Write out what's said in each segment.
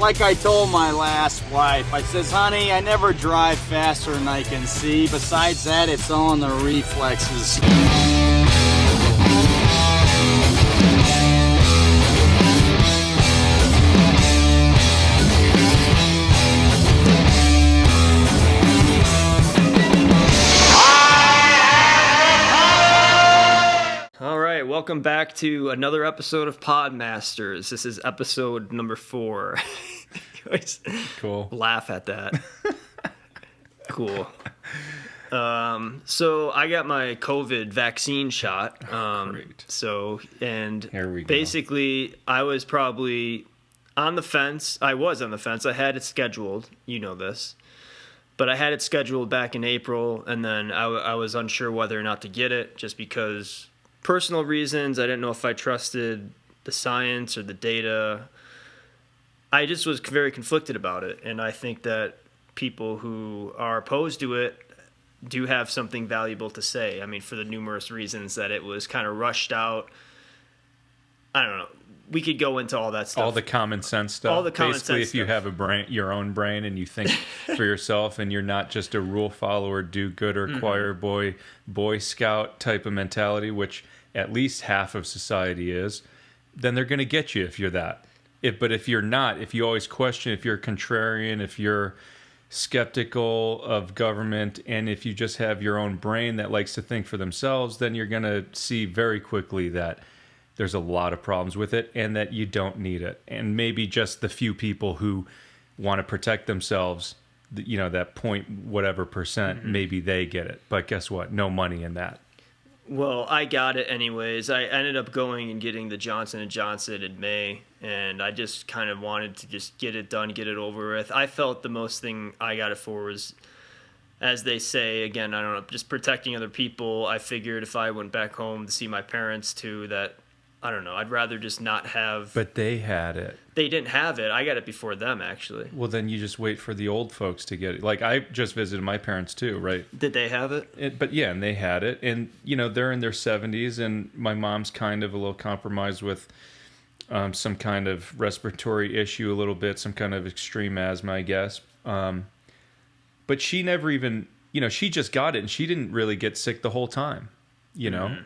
Like I told my last wife, I says, honey, I never drive faster than I can see. Besides that, it's all in the reflexes. All right, welcome back to another episode of Podmasters. This is episode number 4. Cool. Laugh at that. Cool. So I got my COVID vaccine shot. Great. So, and Here we go. basically I was probably on the fence. I was on the fence. I had it scheduled. You know this. But I had it scheduled back in April, and then I was unsure whether or not to get it just because personal reasons. I didn't know if I trusted the science or the data. I just was very conflicted about it, and I think that people who are opposed to it do have something valuable to say. I mean, for the numerous reasons that it was kind of rushed out. I don't know. We could go into all that stuff. All the common sense stuff. All the common Basically, sense if you stuff. have a brain, your own brain, and you think for yourself, and you're not just a rule follower, do-gooder, choir boy, Boy Scout type of mentality, which at least half of society is, then they're going to get you if you're that. But if you're not, if you always question, if you're contrarian, if you're skeptical of government, and if you just have your own brain that likes to think for themselves, then you're going to see very quickly that there's a lot of problems with it and that you don't need it. And maybe just the few people who want to protect themselves, you know, that point whatever percent, maybe they get it. But guess what? No money in that. Well, I got it anyways. I ended up going and getting the Johnson & Johnson in May, and I just kind of wanted to just get it done, get it over with. I felt the most thing I got it for was, as they say, again, I don't know, just protecting other people. I figured if I went back home to see my parents too, that, I don't know, I'd rather just not have... But they had it. They didn't have it. I got it before them, actually. Well, then you just wait for the old folks to get it. Like, I just visited my parents too, right? Did they have it? But yeah, and they had it. And, you know, they're in their 70s, and my mom's kind of a little compromised with some kind of respiratory issue a little bit, some kind of extreme asthma, I guess. But she never even, you know, she just got it, and she didn't really get sick the whole time, you know?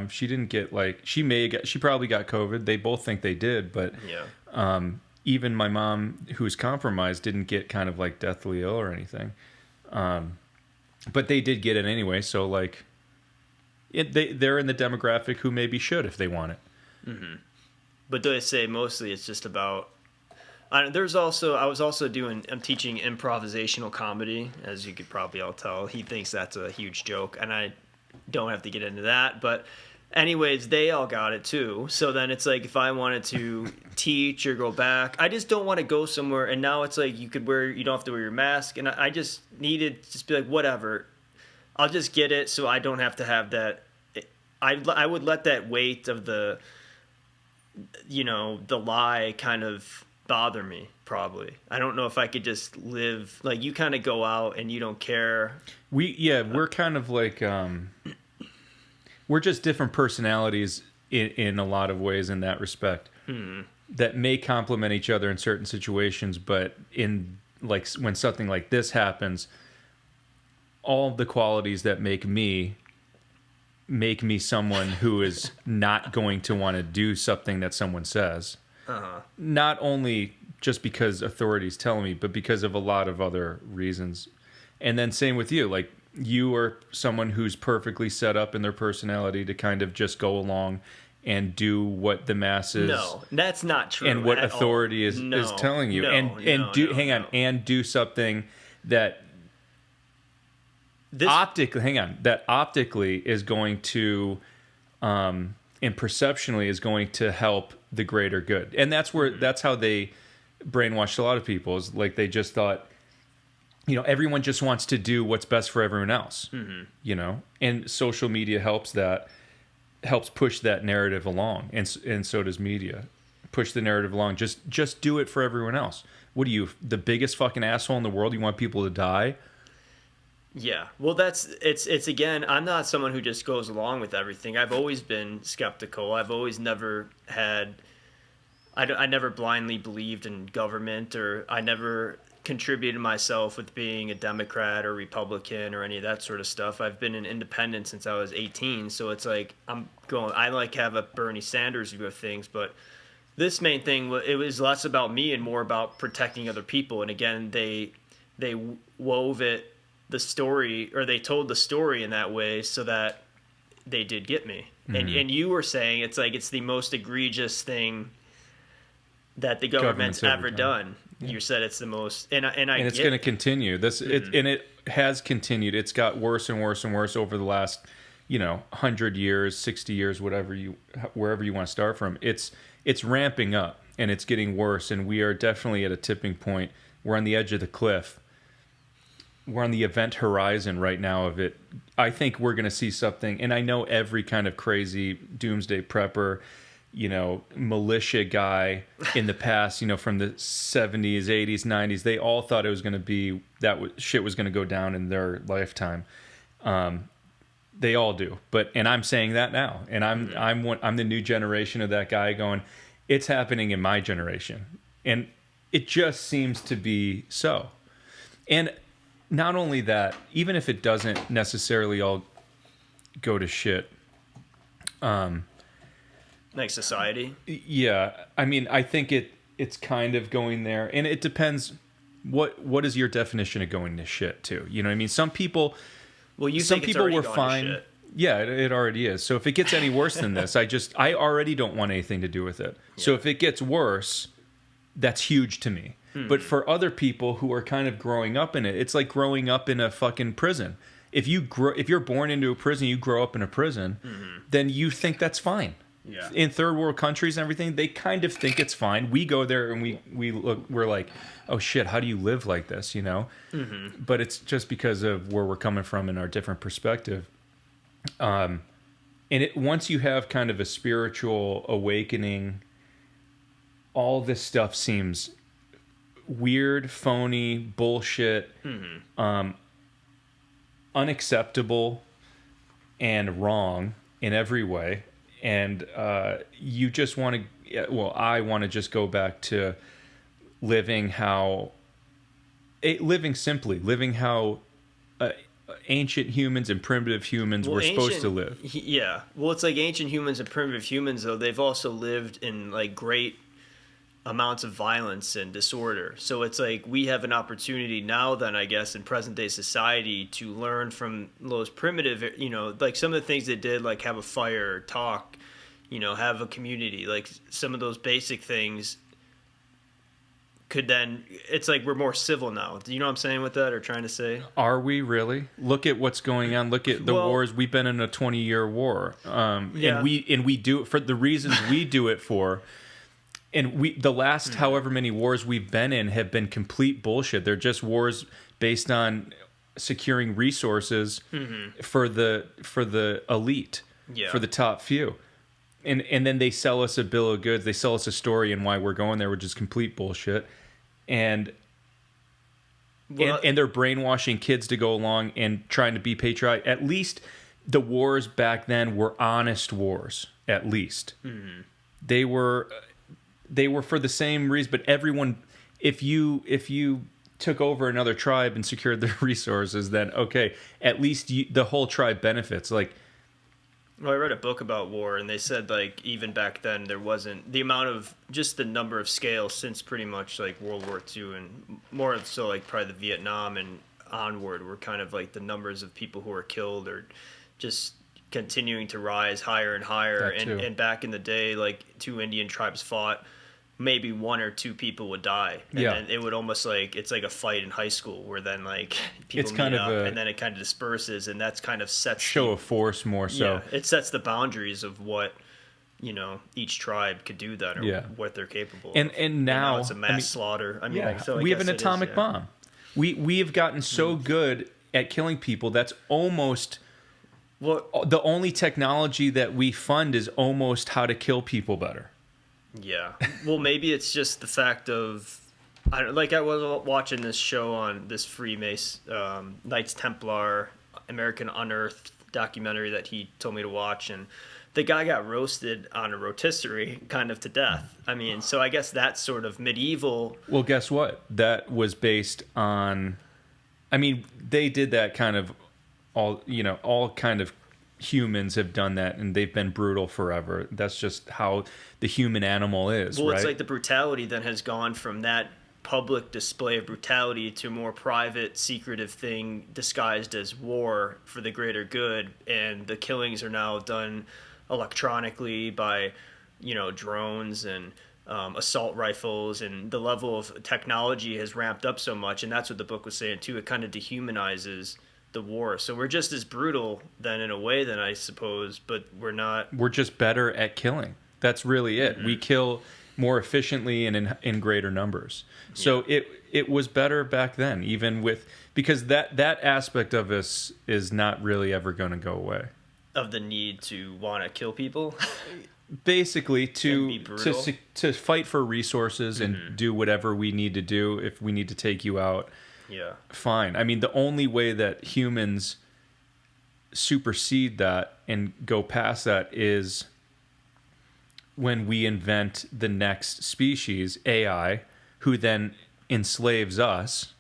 She didn't get, like, she probably got COVID. They both think they did, but even my mom, who's compromised, didn't get kind of like deathly ill or anything. But they did get it anyway, so like they're in the demographic who maybe should if they want it. Mm-hmm. But do I say mostly it's just about... I'm teaching improvisational comedy, as you could probably all tell. He thinks that's a huge joke, and I don't have to get into that, but anyways, they all got it too. So then it's like, if I wanted to teach or go back, I just don't want to go somewhere, and now it's like you don't have to wear your mask, and I just needed to just be like, whatever, I'll just get it so I don't have to have that. I would let that weight of the, you know, the lie kind of bother me, probably. I don't know if I could just live, like, you kind of go out and you don't care. We're kind of like, we're just different personalities in a lot of ways in that respect. That may complement each other in certain situations, but in, like, when something like this happens, all the qualities that make me someone who is not going to want to do something that someone says. Not only just because authorities tell me, but because of a lot of other reasons. And then same with you. Like, you are someone who's perfectly set up in their personality to kind of just go along and do what the masses... No, that's not true. And what authority is telling you. And do something that optically is going to... and perceptionally is going to help the greater good. And that's how they brainwashed a lot of people, is like they just thought, you know, everyone just wants to do what's best for everyone else, you know, and social media helps push that narrative along. And so does media push the narrative along. Just do it for everyone else. What are you, the biggest fucking asshole in the world? You want people to die? Yeah, well, it's again, I'm not someone who just goes along with everything. I've always been skeptical. I've always never had, I never blindly believed in government, or I never contributed myself with being a Democrat or Republican or any of that sort of stuff. I've been an independent since I was 18, so it's like I like have a Bernie Sanders view of things, but this main thing, it was less about me and more about protecting other people. And again, they wove the story, or they told the story in that way so that they did get me. Mm-hmm. And you were saying it's like it's the most egregious thing that the government's ever done. Yeah. You said it's the most, and it's going to continue. And it has continued. It's got worse and worse and worse over the last, 100 years, 60 years, wherever you want to start from. It's ramping up and it's getting worse, and we are definitely at a tipping point. We're on the edge of the cliff. We're on the event horizon right now of it. I think we're going to see something, and I know every kind of crazy doomsday prepper, militia guy in the past, from the 70s, 80s, 90s, they all thought it was going to be shit was going to go down in their lifetime. They all do, and I'm saying that now, and I'm the new generation of that guy going, it's happening in my generation, and it just seems to be so. And not only that, even if it doesn't necessarily all go to shit, like society. Yeah, I mean, I think it's kind of going there, and it depends. What is your definition of going to shit too? You know what I mean? Some people. Well, some people were fine. Yeah, it already is. So if it gets any worse than this, I already don't want anything to do with it. Yeah. So if it gets worse, that's huge to me. Mm-hmm. But for other people who are kind of growing up in it, it's like growing up in a fucking prison. If you're born into a prison, you grow up in a prison, mm-hmm. then you think that's fine. Yeah. In third world countries and everything, they kind of think it's fine. We go there and we look, we're like, oh shit, how do you live like this, Mm-hmm. But it's just because of where we're coming from and our different perspective. And once you have kind of a spiritual awakening, all this stuff seems weird, phony, bullshit, mm-hmm. Unacceptable, and wrong in every way. And you just want to, I want to just go back to living simply, living how ancient humans and primitive humans were supposed to live. Yeah. Well, it's like ancient humans and primitive humans, though, they've also lived in like great amounts of violence and disorder. So it's like we have an opportunity now then, I guess, in present day society to learn from those primitive, like some of the things they did, like have a fire, talk, have a community, like some of those basic things could then, it's like we're more civil now. Do you know what I'm saying with that, or trying to say? Are we really? Look at what's going on. Look at the wars. We've been in a 20-year war. Yeah. And we do it for the reasons we do it for. And the last mm-hmm. however many wars we've been in have been complete bullshit. They're just wars based on securing resources mm-hmm. for the elite, for the top few. And then they sell us a bill of goods. They sell us a story and why we're going there, which is complete bullshit. And they're brainwashing kids to go along and trying to be patriotic. At least the wars back then were honest wars. At least mm-hmm. They were for the same reason. But everyone, if you took over another tribe and secured their resources, then okay, at least the whole tribe benefits. Like. Well, I read a book about war, and they said, like, even back then, there wasn't the amount of, just the number of scales since pretty much, like, World War II, and more so, like, probably the Vietnam and onward were kind of, like, the numbers of people who were killed or just continuing to rise higher and higher. And back in the day, like, two Indian tribes fought, maybe one or two people would die. And then it would almost like, it's like a fight in high school where then like people meet up and then it kind of disperses, and that's kind of sets show of force more so. Yeah, it sets the boundaries of what, each tribe could do that or what they're capable of. And now it's a mass slaughter. I mean, we have an atomic bomb. We have gotten so good at killing people that's almost the only technology that we fund is almost how to kill people better. Yeah. Well, maybe it's just the fact of, I was watching this show on this Freemason, Knights Templar, American Unearthed documentary that he told me to watch, and the guy got roasted on a rotisserie kind of to death. I mean, so I guess that's sort of medieval. Well, guess what? That was based on, I mean, they did that kind of all kind of humans have done that, and they've been brutal forever. That's just how the human animal is, well, right? It's like the brutality then has gone from that public display of brutality to a more private, secretive thing disguised as war for the greater good, and the killings are now done electronically by, drones and assault rifles, and the level of technology has ramped up so much, and that's what the book was saying too. It kind of dehumanizes the war. So we're just as brutal then in a way then, I suppose, but we're not. We're just better at killing. That's really it. We kill more efficiently and in greater numbers. So it was better back then, even because that aspect of us is not really ever going to go away. Of the need to want to kill people. Basically, to fight for resources and do whatever we need to do. If we need to take you out, fine. I mean, the only way that humans supersede that and go past that is when we invent the next species, AI, who then enslaves us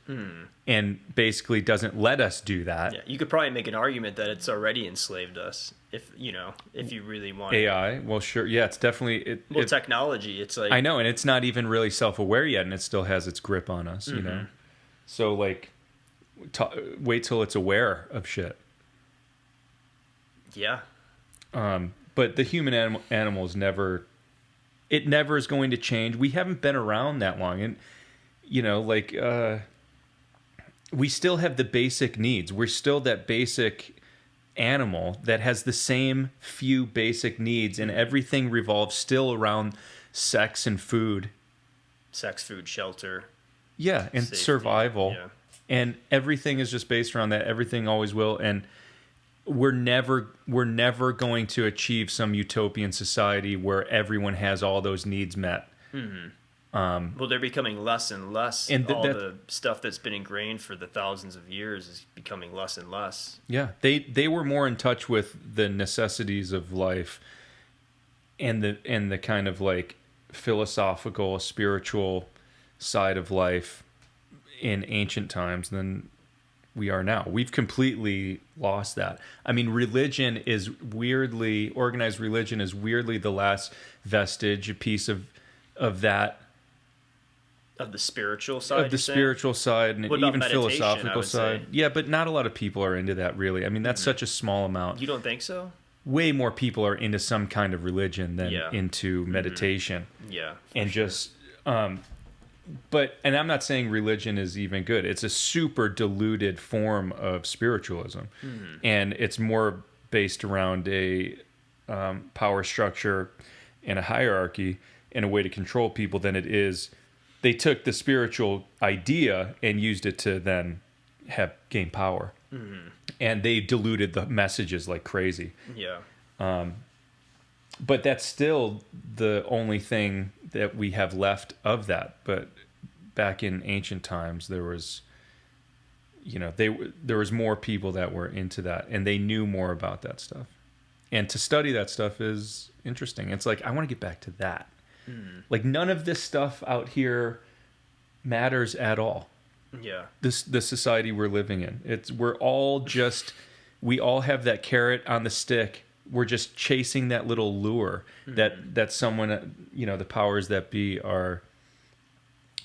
and basically doesn't let us do that. Yeah, you could probably make an argument that it's already enslaved us if you really want AI. Well, sure. Yeah, it's definitely technology. It's like, I know, and it's not even really self-aware yet, and it still has its grip on us, you know. So like wait till it's aware of shit. Yeah. But the human animal is never is going to change. We haven't been around that long, and we still have the basic needs. We're still that basic animal that has the same few basic needs, and everything revolves still around sex and food. Sex, food, shelter. Yeah, and safety. Survival. Yeah. And everything is just based around that. Everything always will. And we're never going to achieve some utopian society where everyone has all those needs met. Well, they're becoming less and less, and the stuff that's been ingrained for the thousands of years is becoming less and less. Yeah, they were more in touch with the necessities of life and the kind of like philosophical, spiritual side of life in ancient times than we are now. We've completely lost that. I mean, organized religion is weirdly the last vestige, a piece of that. Of the spiritual side? Of the spiritual side, and even philosophical side. Say? Yeah, but not a lot of people are into that, really. I mean, that's such a small amount. You don't think so? Way more people are into some kind of religion than into meditation. Yeah. And sure. Just... and I'm not saying religion is even good. It's a super diluted form of spiritualism. And it's more based around a power structure and a hierarchy and a way to control people than it is. They took the spiritual idea and used it to then gain power. And they diluted the messages like crazy. Yeah. But that's still the only thing that we have left of that. But back in ancient times, there was, there was more people that were into that, and they knew more about that stuff. And to study that stuff is interesting. It's like, I want to get back to that. Like, none of this stuff out here matters at all. Yeah. The society we're living in. We all have that carrot on the stick. We're just chasing that little lure that someone, the powers that be are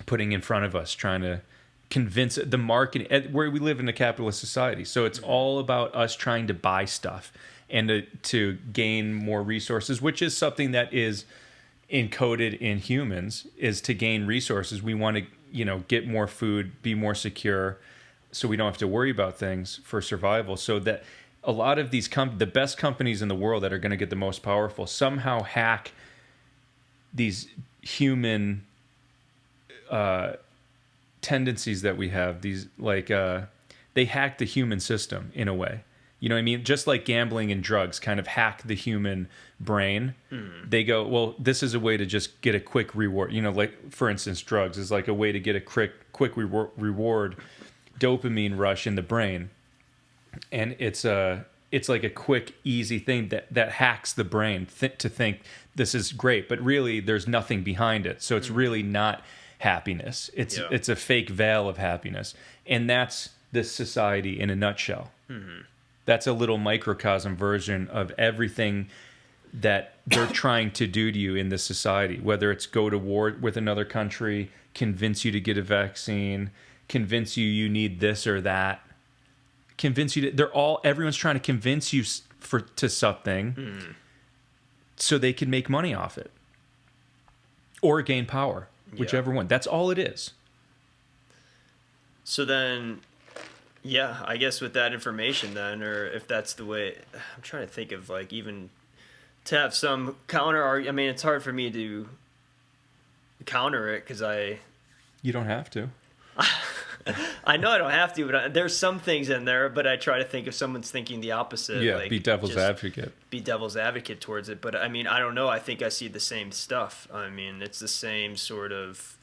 putting in front of us, trying to convince the market, where we live in a capitalist society. So it's all about us trying to buy stuff and to gain more resources, which is something that is encoded in humans, is to gain resources. We want to, get more food, be more secure, so we don't have to worry about things for survival. So that a lot of these the best companies in the world that are going to get the most powerful somehow hack these human tendencies that we have. These they hack the human system in a way. You know what I mean? Just like gambling and drugs kind of hack the human brain. They go, well, this is a way to just get a quick reward. Like, for instance, drugs is like a way to get a quick reward, dopamine rush in the brain. And it's it's like a quick, easy thing that hacks the brain to think this is great, but really there's nothing behind it. So it's really not happiness. It's a fake veil of happiness, and that's this society in a nutshell. That's a little microcosm version of everything that they're trying to do to you in this society, whether it's go to war with another country, convince you to get a vaccine, convince you need this or that, convince you to, everyone's trying to convince you to something so they can make money off it or gain power, whichever one. That's all it is. So then, yeah, I guess with that information then, or if that's the way, I'm trying to think of like even to have some counter argument. I mean, it's hard for me to counter it because You don't have to. I know I don't have to, but there's some things in there, but I try to think if someone's thinking the opposite. Yeah, like, be devil's advocate. Be devil's advocate towards it. But I mean, I don't know. I think I see the same stuff. I mean, it's the same sort of,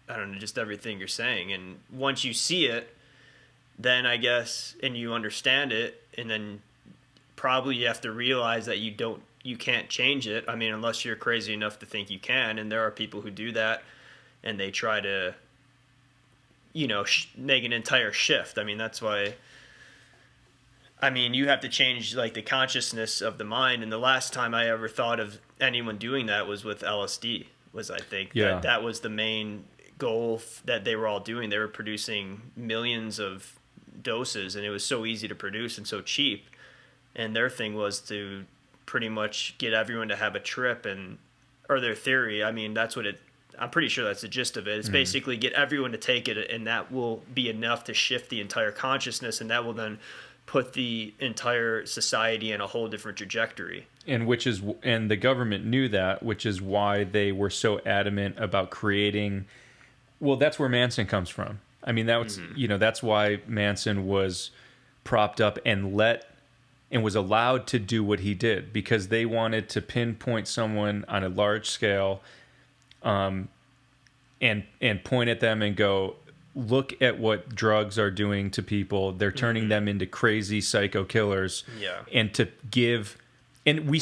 I don't know, just everything you're saying. And once you see it, then I guess, and you understand it, and then probably you have to realize that you can't change it. I mean, unless you're crazy enough to think you can. And there are people who do that, and they try to, make an entire shift. I mean, that's why, I mean, you have to change like the consciousness of the mind. And the last time I ever thought of anyone doing that was with LSD, I think that was the main goal that they were all doing. They were producing millions of doses, and it was so easy to produce and so cheap. And their thing was to pretty much get everyone to have a trip, or their theory. I mean, I'm pretty sure that's the gist of it. It's basically get everyone to take it, and that will be enough to shift the entire consciousness, and that will then put the entire society in a whole different trajectory. And the government knew that, which is why they were so adamant about creating. Well, that's where Manson comes from. I mean, that was that's why Manson was propped up and was allowed to do what he did, because they wanted to pinpoint someone on a large scale, and point at them and go, look at what drugs are doing to people. They're turning them into crazy psycho killers. Yeah. And to give, and we're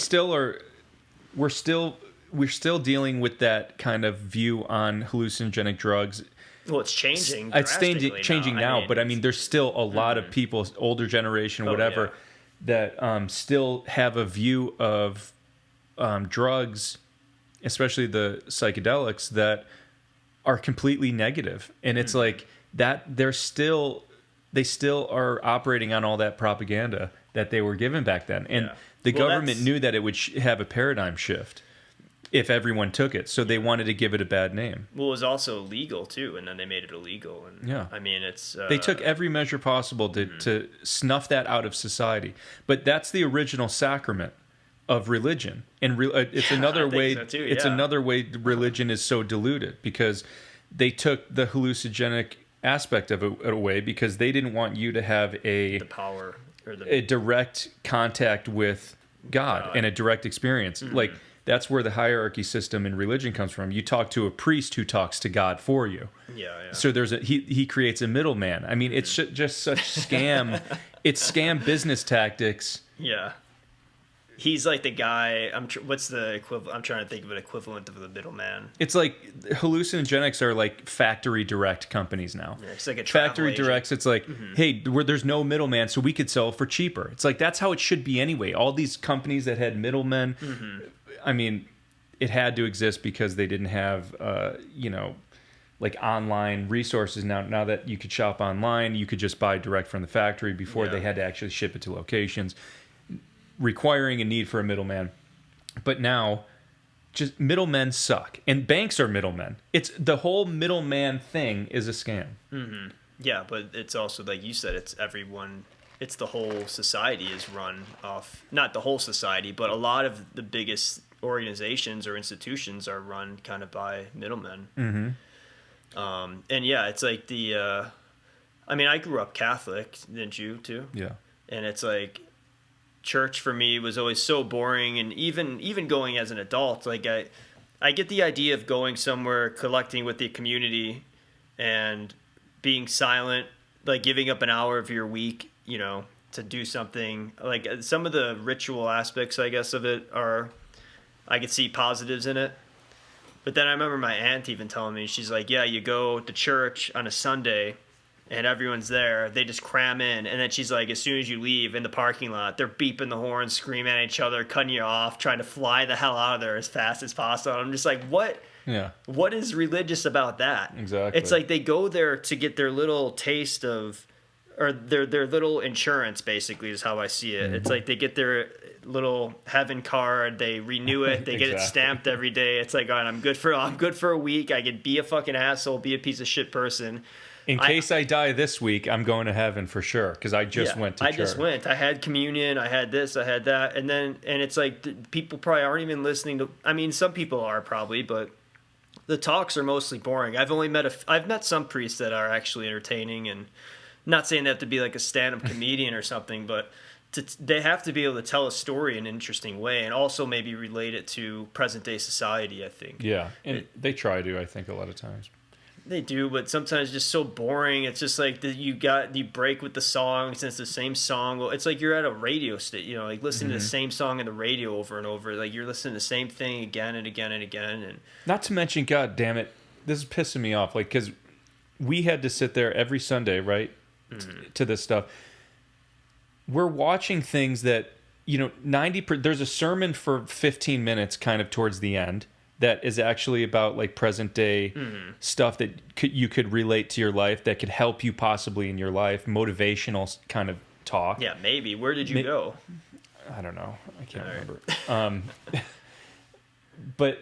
still dealing with that kind of view on hallucinogenic drugs. Well, it's changing. It's changing now, but I mean, there's still a lot of people, older generation, whatever, that still have a view of drugs, especially the psychedelics, that are completely negative. And it's like that they still are operating on all that propaganda that they were given back then. And the government knew that it would have a paradigm shift if everyone took it. So they wanted to give it a bad name. Well, it was also legal too, and then they made it illegal. And I mean, it's they took every measure possible to snuff that out of society. But that's the original sacrament of religion, and it's another way. So too, it's another way religion is so diluted, because they took the hallucinogenic aspect of it away, because they didn't want you to have the power or a direct contact with God and a direct experience. Like, that's where the hierarchy system in religion comes from. You talk to a priest who talks to God for you. So he creates a middleman. I mean, it's just such scam. It's scam business tactics. Yeah. He's like the guy. What's the equivalent? I'm trying to think of an equivalent of the middleman. It's like hallucinogenics are like factory direct companies now. Yeah, it's like a factory agent. directs. It's like, hey, there's no middleman, so we could sell for cheaper. It's like that's how it should be anyway. All these companies that had middlemen, I mean, it had to exist because they didn't have, like online resources. Now that you could shop online, you could just buy direct from the factory. Before they had to actually ship it to locations, requiring a need for a middleman. But now, just middlemen suck, and banks are middlemen. It's the whole middleman thing is a scam. Yeah, but it's also, like you said, it's everyone. It's the whole society is run off. Not the whole society, but a lot of the biggest organizations or institutions are run kind of by middlemen. And yeah, it's like I mean, I grew up Catholic, didn't you too? Yeah. And it's like, church for me was always so boring, and even going as an adult, like I get the idea of going somewhere, collecting with the community, and being silent, like giving up an hour of your week, to do something. Like some of the ritual aspects, I guess, of it are, I could see positives in it. But then I remember my aunt even telling me, she's like, yeah, you go to church on a Sunday and everyone's there. They just cram in. And then she's like, as soon as you leave in the parking lot, they're beeping the horn, screaming at each other, cutting you off, trying to fly the hell out of there as fast as possible. I'm just like, what? Yeah. What is religious about that? Exactly. It's like they go there to get their little taste of, or their little insurance, basically, is how I see it. It's like they get their little heaven card, they renew it, they get it stamped every day. It's like, all right, I'm good for a week. I could be a fucking asshole, be a piece of shit person. In case I die this week, I'm going to heaven for sure because I just went to church. I just went. I had communion. I had this. I had that. And it's like people probably aren't even listening to. I mean, some people are probably, but the talks are mostly boring. I've met some priests that are actually entertaining, and not saying they have to be like a stand-up comedian or something, but they have to be able to tell a story in an interesting way, and also maybe relate it to present-day society. I think. Yeah, and they try to. I think a lot of times. They do, but sometimes just so boring. It's just like you break with the songs, and it's the same song. Well, it's like you're at a radio station, like listening to the same song on the radio over and over. Like you're listening to the same thing again and again and again. And not to mention, God damn it, this is pissing me off. Like, because we had to sit there every Sunday, right, to this stuff. We're watching things that 90%. There's a sermon for 15 minutes, kind of towards the end, that is actually about like present day stuff that you could relate to your life, that could help you possibly in your life, motivational kind of talk. Yeah, maybe. Where did you go? I don't know. I can't remember. But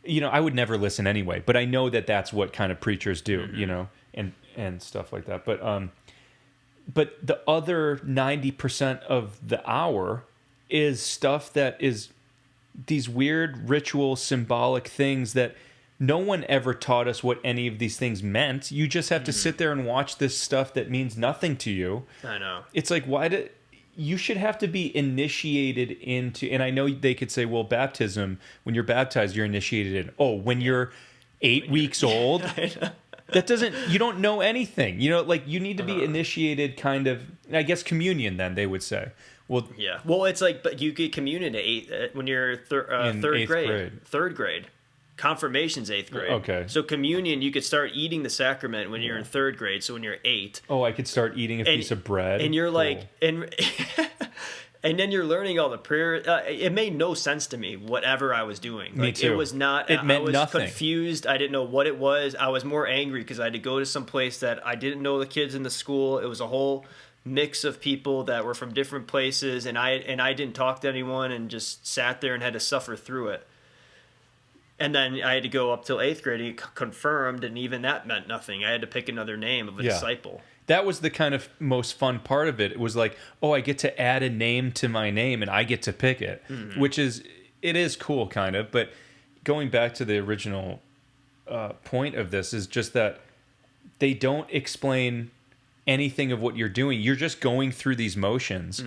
I would never listen anyway. But I know that that's what kind of preachers do, and stuff like that. But the other 90% of the hour is stuff that is these weird ritual symbolic things that no one ever taught us what any of these things meant. You just have to sit there and watch this stuff that means nothing to you. I know. It's like, you should have to be initiated into, and I know they could say, well, baptism, when you're baptized, you're initiated in, when you're 8 weeks old, that doesn't, you don't know anything, like you need to be initiated kind of, I guess communion then they would say. Well, yeah. Well, it's like, but you get communion at when you're third grade. Third grade. Confirmation's 8th grade. Okay. So communion, you could start eating the sacrament when you're in 3rd grade. So when you're 8. Oh, I could start eating a piece of bread. And you're like, and then you're learning all the prayer. It made no sense to me, whatever I was doing. Me too. It was not. It meant I was nothing. confused. I didn't know what it was. I was more angry because I had to go to some place that I didn't know the kids in the school. It was a whole mix of people that were from different places, and I didn't talk to anyone and just sat there and had to suffer through it. And then I had to go up till 8th grade and get confirmed, and even that meant nothing. I had to pick another name of a disciple. That was the kind of most fun part of it. It was like, I get to add a name to my name and I get to pick it, which is cool kind of. But going back to the original point of this is just that they don't explain anything of what you're doing. You're just going through these motions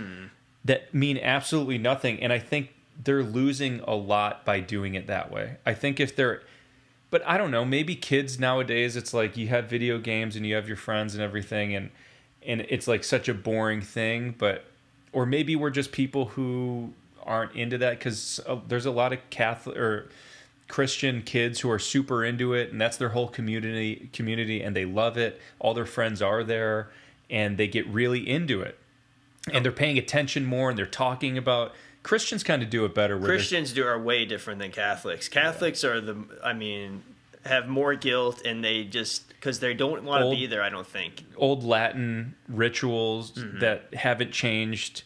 that mean absolutely nothing. And I think they're losing a lot by doing it that way. I think but I don't know, maybe kids nowadays, it's like you have video games and you have your friends and everything, and it's like such a boring thing, or maybe we're just people who aren't into that, because there's a lot of Catholic or Christian kids who are super into it, and that's their whole community, and they love it. All their friends are there, and they get really into it, and they're paying attention more, and they're talking about. Christians kind of do it better. Christians are way different than Catholics. Catholics have more guilt, and they just, because they don't want to be there, I don't think. Old Latin rituals that haven't changed,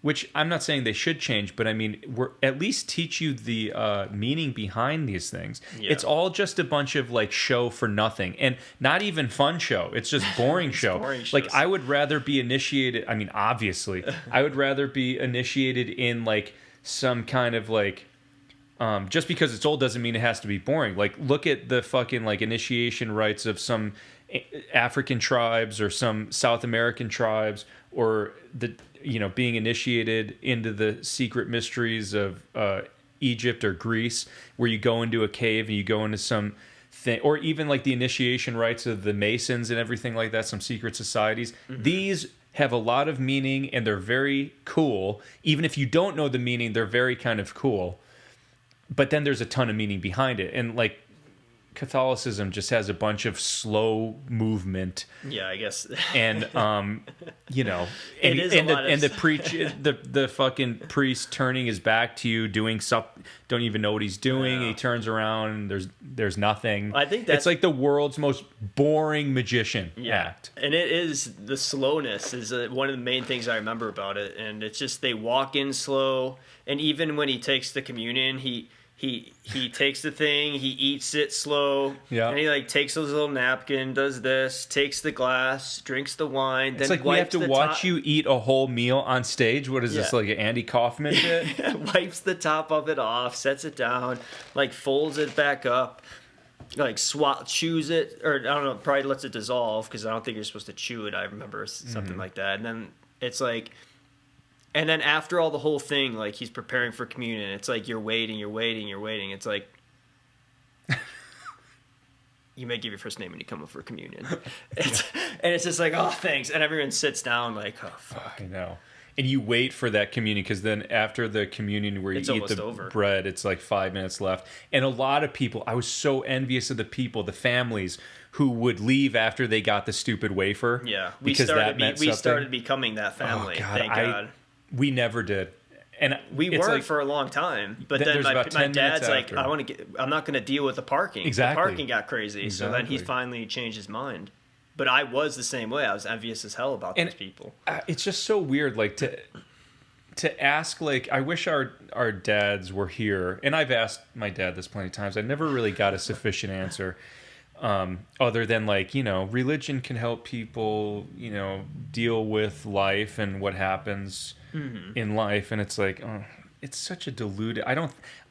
which I'm not saying they should change, but I mean, we're at least teach you the meaning behind these things. Yeah. It's all just a bunch of like show for nothing, and not even fun show. It's just boring show. Boring like I would rather be initiated. I mean, obviously, I would rather be initiated in like some kind of like. Just because it's old doesn't mean it has to be boring. Like, look at the fucking like initiation rites of some African tribes or some South American tribes, or being initiated into the secret mysteries of Egypt or Greece, where you go into a cave and you go into some thing, or even like the initiation rites of the Masons and everything like that, some secret societies. These have a lot of meaning and they're very cool. Even if you don't know the meaning, they're very kind of cool. But then there's a ton of meaning behind it. And like Catholicism just has a bunch of slow movement. Yeah, I guess. And you know, and, It is a lot of- the fucking priest turning his back to you, doing something, don't even know what he's doing. Yeah. He turns around, and there's nothing. I think that's it's like the world's most boring magician Yeah. act. And it is, the slowness is one of the main things I remember about it. And it's just they walk in slow, and even when he takes the communion, he takes the thing, he eats it slow, Yeah. and he like takes his little napkin, does this, takes the glass, drinks the wine, It's then like we have wipes to the watch top, you eat a whole meal on stage. What is this, Yeah. like an Andy Kaufman bit? wipes the top of it off, sets it down, like folds it back up, like chews it, or I don't know, probably lets it dissolve because I don't think you're supposed to chew it. I remember something like that, and then it's like. And then after all the whole thing, like he's preparing for communion, it's like you're waiting. It's like you may give your first name when you come up for communion. And it's just like, oh, thanks. And everyone sits down like, oh, fuck. I know. And you wait for that communion because then after the communion where you It's eat almost the over. bread, it's like 5 minutes left. And a lot of people, I was so envious of the people, the families who would leave after they got the stupid wafer. Yeah, because that meant something. started becoming that family. Oh, God, Thank God. We never did. And We it's weren't like, for a long time, but then There's my about 10 minutes dad's like, after. I'm not going to deal with the parking. Exactly. The parking got crazy, so then he Exactly. finally changed his mind. But I was the same way. I was envious as hell about And these people. It's just so weird, like to ask, like, I wish our dads were here, and I've asked my dad this plenty of times. I never really got a sufficient answer, other than like, you know, religion can help people, you know, deal with life and what happens in life, and it's like, oh, it's such a diluted.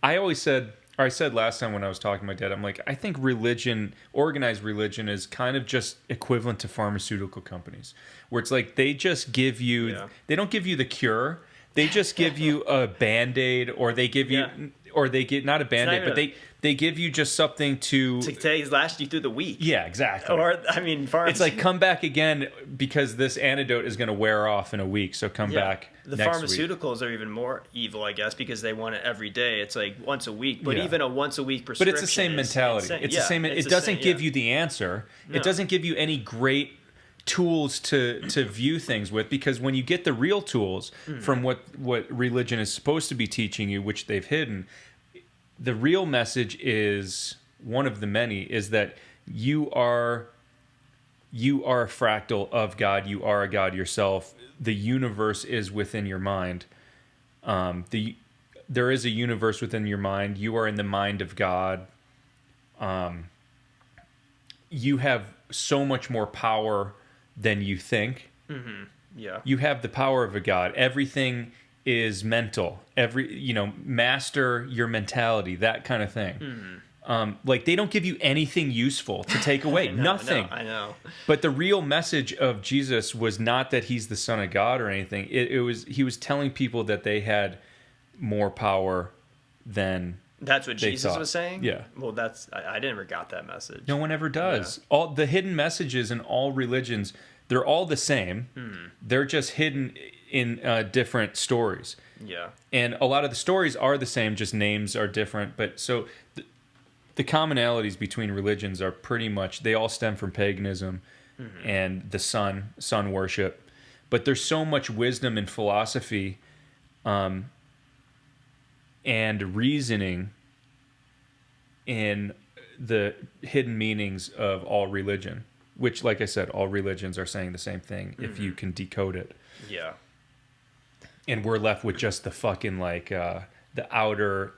I always said, or I said last time when I was talking to my dad, I'm like, I think religion, organized religion, is kind of just equivalent to pharmaceutical companies, where it's like they just give you, they don't give you the cure. They just give you a Band-Aid, or they give you, or they get not a Band-Aid, but they give you just something to last you through the week. Yeah, exactly. Or I mean, it's like, come back again because this antidote is going to wear off in a week, so come back. The next pharmaceuticals are even more evil, I guess, because they want it every day. It's like once a week, but Yeah. even a once a week prescription. But it's the same mentality. insane. It's Yeah, the same. it's It the doesn't same, give yeah. you the answer. No. It doesn't give you any great tools to view things with, because when you get the real tools from what religion is supposed to be teaching you, which they've hidden, the real message is, one of the many, is that you are a fractal of God. You are a God yourself. The universe is within your mind. There is a universe within your mind. You are in the mind of God. You have so much more power than you think. Yeah. You have the power of a God. Everything is mental. Master your mentality, that kind of thing. Like, they don't give you anything useful to take away. Nothing. I know. But the real message of Jesus was not that he's the Son of God or anything. It was, he was telling people that they had more power than That's what they Jesus thought. was saying? Yeah. Well, I never got that message. No one ever does. All the hidden messages in all religions, they're all the same. They're just hidden in different stories. Yeah. And a lot of the stories are the same, just names are different. But so the commonalities between religions are pretty much, they all stem from paganism and the sun worship. But there's so much wisdom and philosophy and reasoning in the hidden meanings of all religion, which, like I said, all religions are saying the same thing if you can decode it. Yeah. And we're left with just the fucking, like, the outer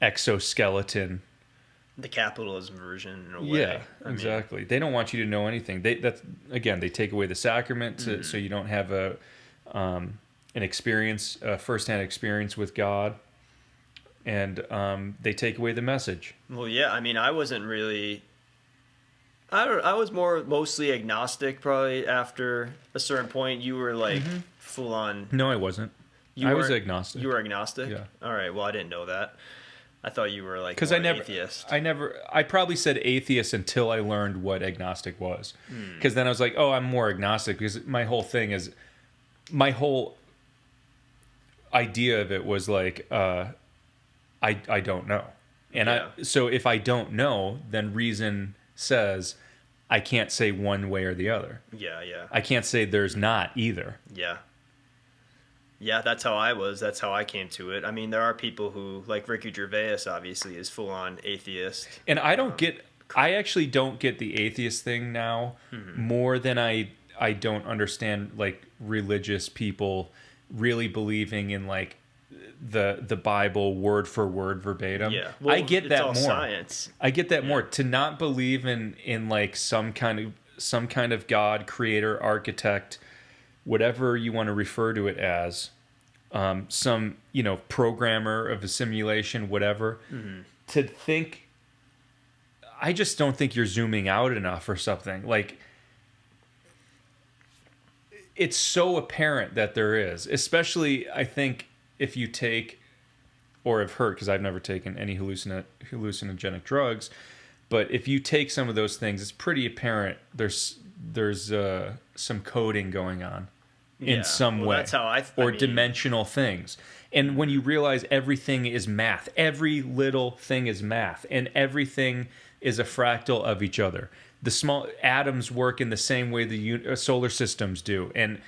exoskeleton. The capitalism version, in a way. Yeah, I mean, exactly. They don't want you to know anything. They take away the sacrament so you don't have an experience, a firsthand experience with God. And they take away the message. Well, yeah. I mean, I wasn't really. I was mostly agnostic. Probably after a certain point, you were like full on. No, I wasn't. I was agnostic. You were agnostic. Yeah. All right. Well, I didn't know that. I thought you were like Because atheist. I probably said atheist until I learned what agnostic was. Because then I was like, oh, I'm more agnostic, because my whole thing is my whole idea of it was like, I don't know. And so if I don't know, then reason says I can't say one way or the other. Yeah, yeah. I can't say there's not either. Yeah. Yeah, that's how I was. That's how I came to it. I mean, there are people who, like Ricky Gervais, obviously, is full-on atheist. And I actually don't get the atheist thing now more than I don't understand, like, religious people really believing in, like, the Bible word for word verbatim. Yeah, well, I get that more. Science. I get that more. To not believe in like some kind of God, creator, architect, whatever you want to refer to it as, some programmer of a simulation, whatever. To think, I just don't think you're zooming out enough or something. Like, it's so apparent that there is, especially I think. If you take, or have heard, because I've never taken any hallucinogenic drugs, but if you take some of those things, it's pretty apparent there's some coding going on in some way, that's how or dimensional things. And when you realize everything is math, every little thing is math, and everything is a fractal of each other. The small atoms work in the same way the solar systems do, and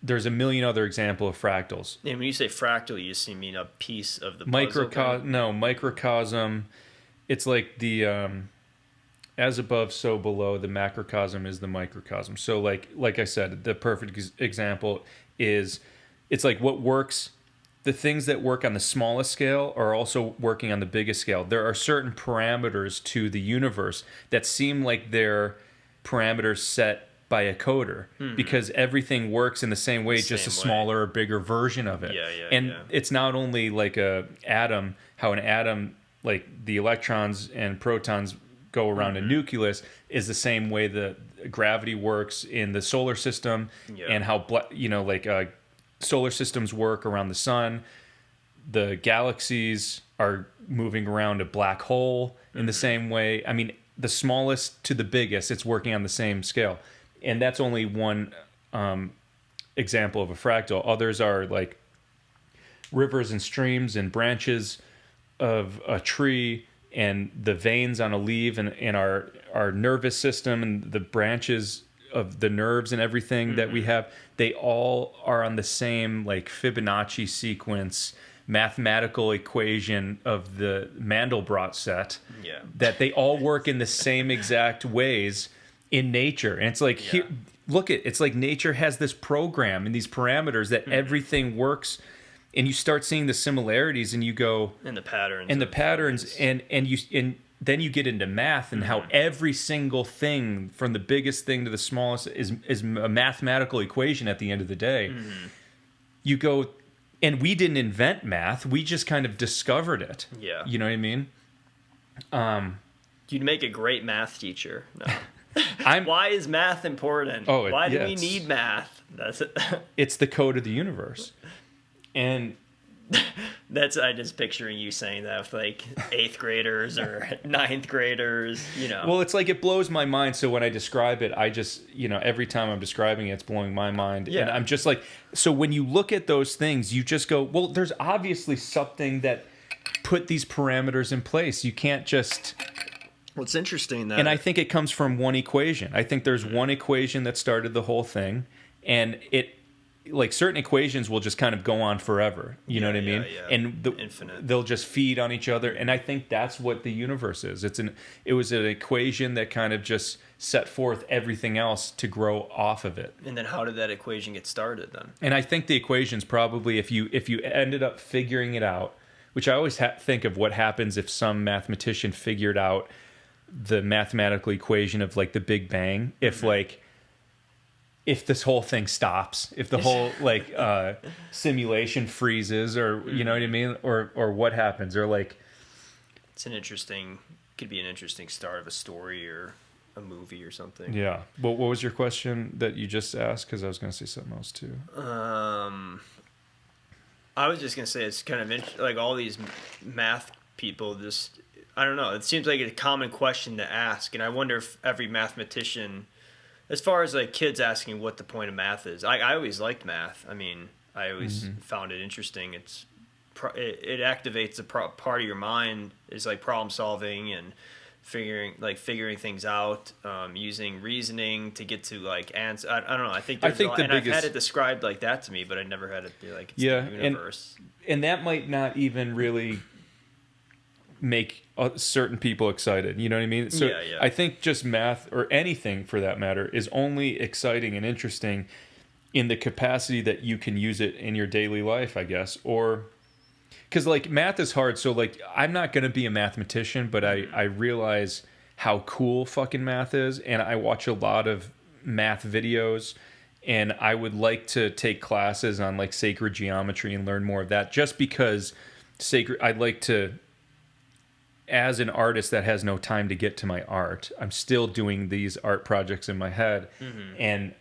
there's a million other examples of fractals. And when you say fractal, you just mean a piece of the puzzle? Microcosm. It's like the as above, so below. The macrocosm is the microcosm. So like I said, the perfect example is it's like what works. The things that work on the smallest scale are also working on the biggest scale. There are certain parameters to the universe that seem like they're parameters set by a coder because everything works in the same way, just a smaller or bigger version of it. It's not only like a atom, how an atom, like the electrons and protons go around a nucleus, is the same way the gravity works in the solar system, and how solar systems work around the sun. The galaxies are moving around a black hole in the same way. I mean, the smallest to the biggest, it's working on the same scale. And that's only one example of a fractal. Others are like rivers and streams and branches of a tree and the veins on a leaf and our nervous system and the branches of the nerves and everything that we have. They all are on the same like Fibonacci sequence, mathematical equation of the Mandelbrot set. That they all work in the same exact ways in nature. And it's like, here, look it's like nature has this program and these parameters that everything works, and you start seeing the similarities and you go, and the patterns and then you get into math and how every single thing from the biggest thing to the smallest is a mathematical equation at the end of the day. You go, and we didn't invent math, we just kind of discovered it. You know what I mean? You'd make a great math teacher. No. Why is math important? Why do we need math? That's it. It's the code of the universe. And I just picturing you saying that with like 8th graders or 9th graders, Well, it's like it blows my mind. So when I describe it, I just, every time I'm describing it, it's blowing my mind. And I'm just like, so when you look at those things, you just go, well, there's obviously something that put these parameters in place. You can't just... Well, it's interesting that... And I think it comes from one equation. I think there's one equation that started the whole thing, and it, like, certain equations will just kind of go on forever. You know what I mean? And infinite. They'll just feed on each other, and I think that's what the universe is. It was an equation that kind of just set forth everything else to grow off of it. And then how did that equation get started then? And I think the equation's probably, if you ended up figuring it out, which I always think of what happens if some mathematician figured out the mathematical equation of like the Big Bang, if this whole thing stops, if the whole simulation freezes, or you know what I mean, or what happens, or like could be an interesting start of a story or a movie or something. Yeah. Well, what was your question that you just asked? Because I was going to say something else too. I was just going to say it's kind of like all these math people just, I don't know, it seems like a common question to ask, and I wonder if every mathematician as far as like kids asking what the point of math is, I always liked math. I mean, I always found it interesting. It activates a part of your mind is like problem solving and figuring things out, using reasoning to get to like answer. I don't know. I think I've had it described like that to me, but I never had it be like it's the universe. And that might not even really make certain people excited. You know what I mean? So yeah. I think just math or anything for that matter is only exciting and interesting in the capacity that you can use it in your daily life, I guess, or. Because, like, math is hard, so, like, I'm not going to be a mathematician, but I realize how cool fucking math is, and I watch a lot of math videos, and I would like to take classes on, like, sacred geometry and learn more of that, just because I'd like to, as an artist that has no time to get to my art, I'm still doing these art projects in my head, and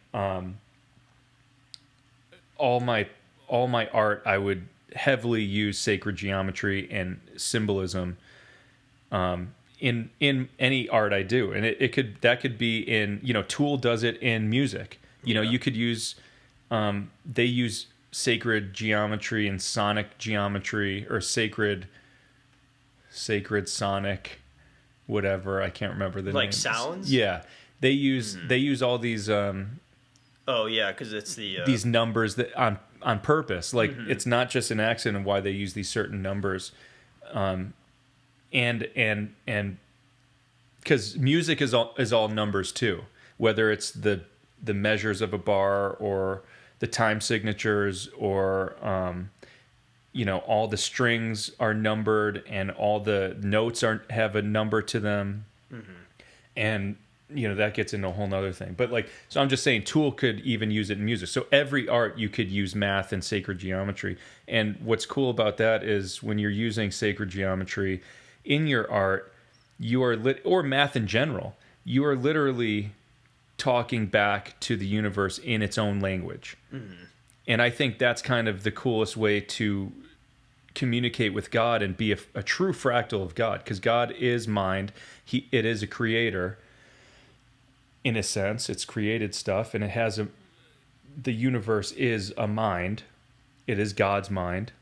all my art, I would heavily use sacred geometry and symbolism in any art I do, and that could be in, you know, Tool does it in music. You know, you could use they use sacred geometry and sonic geometry, or sacred sonic whatever, I can't remember the like names. Sounds. Yeah, they use all these oh yeah, because it's these numbers that on purpose. Like it's not just an accident of why they use these certain numbers, and because music is all numbers too. Whether it's the measures of a bar or the time signatures or you know, all the strings are numbered and all the notes have a number to them, and you know, that gets into a whole nother thing. But like, so I'm just saying Tool could even use it in music. So every art you could use math and sacred geometry. And what's cool about that is when you're using sacred geometry in your art, you are or math in general, you are literally talking back to the universe in its own language. And I think that's kind of the coolest way to communicate with God and be a true fractal of God, because God is mind. It is a creator. In a sense, it's created stuff, and it has the universe is a mind. It is God's mind.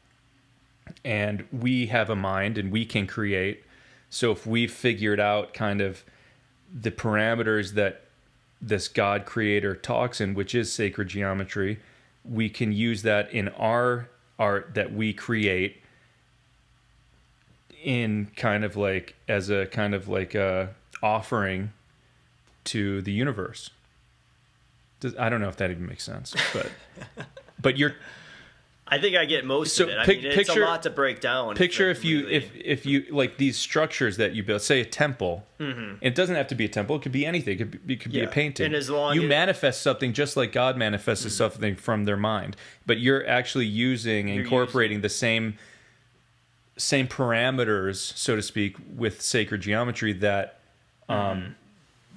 And we have a mind, and we can create. So if we've figured out kind of the parameters that this God creator talks in, which is sacred geometry, we can use that in our art that we create in kind of like as a kind of like a offering to the universe. I don't know if that even makes sense, but you're. I think I get most of it. I mean, it's a lot to break down. Picture if you like these structures that you build, say a temple. And it doesn't have to be a temple; it could be anything. It could be a painting. And as long you manifest something, just like God manifests something from their mind, but you're actually incorporating the same parameters, so to speak, with sacred geometry that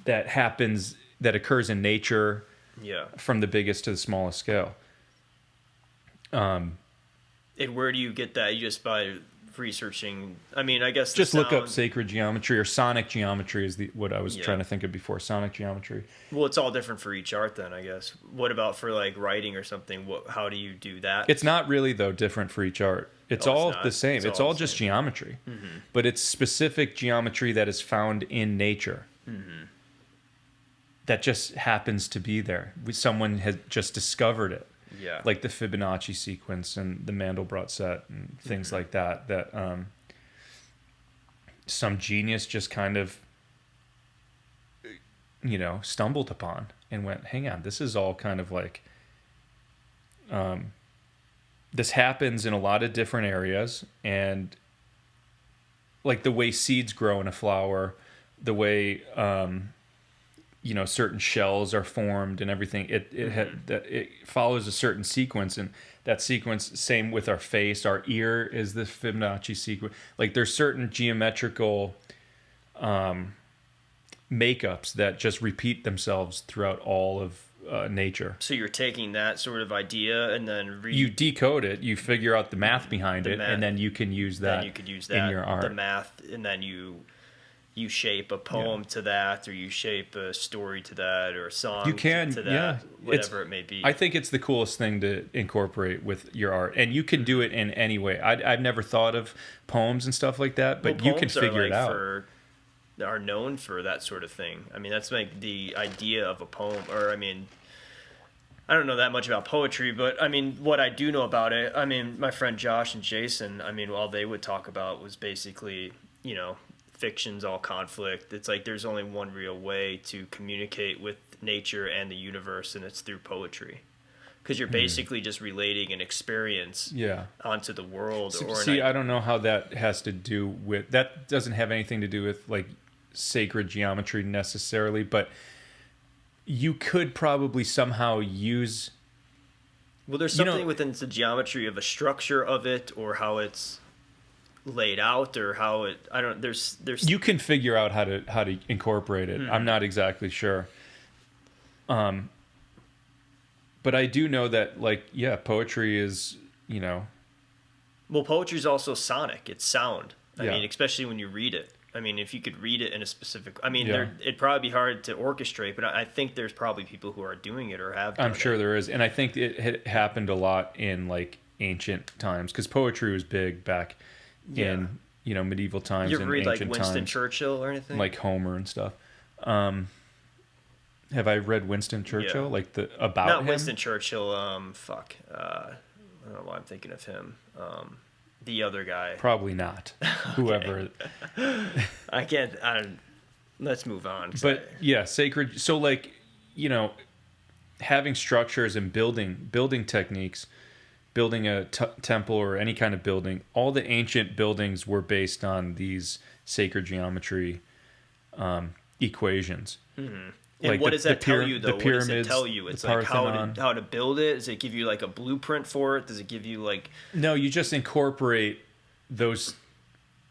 that occurs in nature, from the biggest to the smallest scale. And where do you get that? You just by researching? I mean, I guess just look up sacred geometry, or sonic geometry is what I was trying to think of before. Sonic geometry. Well, it's all different for each art, then, I guess. What about for like writing or something? How do you do that? It's not really though different for each art. It's all the same. It's all just geometry, but it's specific geometry that is found in nature. That just happens to be there. Someone has just discovered it. Yeah. Like the Fibonacci sequence and the Mandelbrot set and things like that some genius just kind of, you know, stumbled upon and went, hang on, this is all kind of like, this happens in a lot of different areas, and like the way seeds grow in a flower, the way, you know, certain shells are formed and everything. It follows a certain sequence, and that sequence, same with our face. Our ear is the Fibonacci sequence. Like there's certain geometrical makeups that just repeat themselves throughout all of nature. So you're taking that sort of idea and then you decode it, you figure out the math behind it, and then you can use that. Then you could use that in your art. The math, and then you shape a poem to that, or you shape a story to that, or a song You can, to that, yeah. whatever it may be. I think it's the coolest thing to incorporate with your art, and you can do it in any way. I've never thought of poems and stuff like that, but you can figure it out. Are known for that sort of thing. I mean, that's like the idea of a poem, or I mean, I don't know that much about poetry, but I mean, what I do know about it, I mean, my friend Josh and Jason, I mean, all they would talk about was basically, you know, fiction's all conflict. It's like there's only one real way to communicate with nature and the universe, and it's through poetry. Because you're basically just relating an experience onto the world. I don't know how that has to do with... That doesn't have anything to do with, like, sacred geometry necessarily, but you could probably somehow use... Well, there's something within the geometry of a structure of it, or how it's laid out, or how it... I don't... There's... You can figure out how to incorporate it. I'm not exactly sure. But I do know that, like, yeah, poetry is, you know... Well, poetry is also sonic. It's sound. I mean, especially when you read it. I mean, if you could read it in a specific... I mean, it'd probably be hard to orchestrate, but I think there's probably people who are doing it or have done I'm sure there is. And I think it happened a lot in, like, ancient times, because poetry was big back in, you know, medieval times and ancient times. You ever read, like, Winston Churchill or anything? Like Homer and stuff. Have I read Winston Churchill? Like about Not him? Winston Churchill. I don't know why I'm thinking of him. The other guy. Probably not. Whoever. I can't. Let's move on. But yeah, sacred. So, like, you know, having structures and building techniques, building a temple or any kind of building. All the ancient buildings were based on these sacred geometry equations. Mm-hmm. And like what does that tell you, though? The pyramids, what does it tell you? It's like how to build it? Does it give you like a blueprint for it? Does it give you like... No, you just incorporate those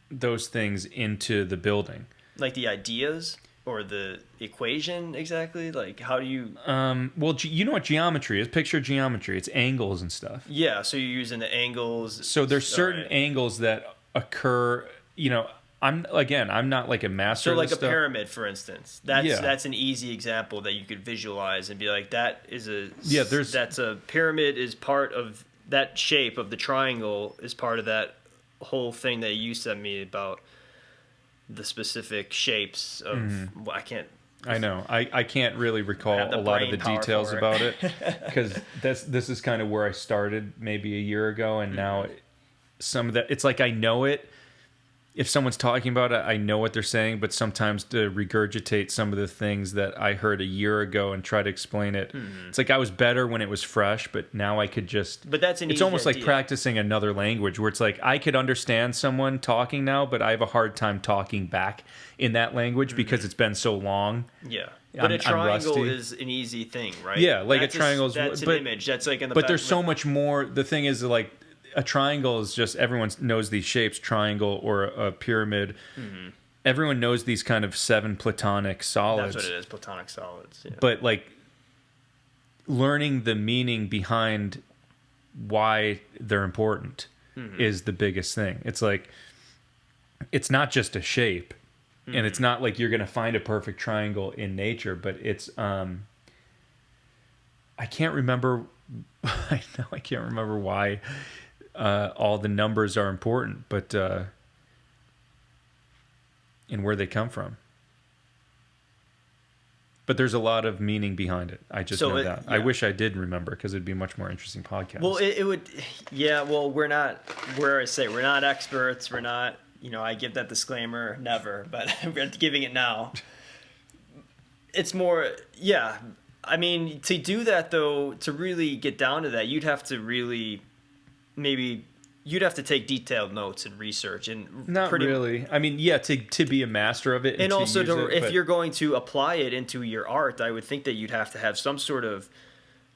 things into the building. Like the ideas or the equation exactly? Like how do you... Well, you know what geometry is? Picture geometry. It's angles and stuff. Yeah, so you're using the angles. So there's certain angles that occur, you know... I'm not like a master. So like of a pyramid, for instance. That's an easy example that you could visualize and be like, that's a pyramid is part of that shape of the triangle is part of that whole thing that you sent me about the specific shapes of. Mm-hmm. I know. I can't really recall a lot of the details about it because this is kind of where I started maybe a year ago, and now some of that it's like I know it. If someone's talking about it, I know what they're saying, but sometimes to regurgitate some of the things that I heard a year ago and try to explain it, it's like I was better when it was fresh, but now I could just... But that's it's almost like practicing another language where it's like I could understand someone talking now, but I have a hard time talking back in that language because it's been so long. Yeah. But a triangle is an easy thing, right? Yeah, like a triangle is... That's an image. That's like in the... But there's so much more. The thing is, like... A triangle is just everyone knows these shapes, triangle or a pyramid. Mm-hmm. Everyone knows these kind of 7 platonic solids. That's what it is, platonic solids. Yeah. But like learning the meaning behind why they're important is the biggest thing. It's like it's not just a shape, and it's not like you're going to find a perfect triangle in nature. But it's I can't remember. I can't remember why. All the numbers are important, but and where they come from. But there's a lot of meaning behind it. I just know that. Yeah. I wish I did remember because it'd be a much more interesting podcast. Well, it would. Yeah. Well, we're not. Where I say we're not experts. We're not. You know, I give that disclaimer never, but we're giving it now. It's more. Yeah. I mean, to do that though, to really get down to that, you'd have to really. Maybe you'd have to take detailed notes and research and not really. I mean, yeah, to be a master of it, and also if you're going to apply it into your art, I would think that you'd have to have some sort of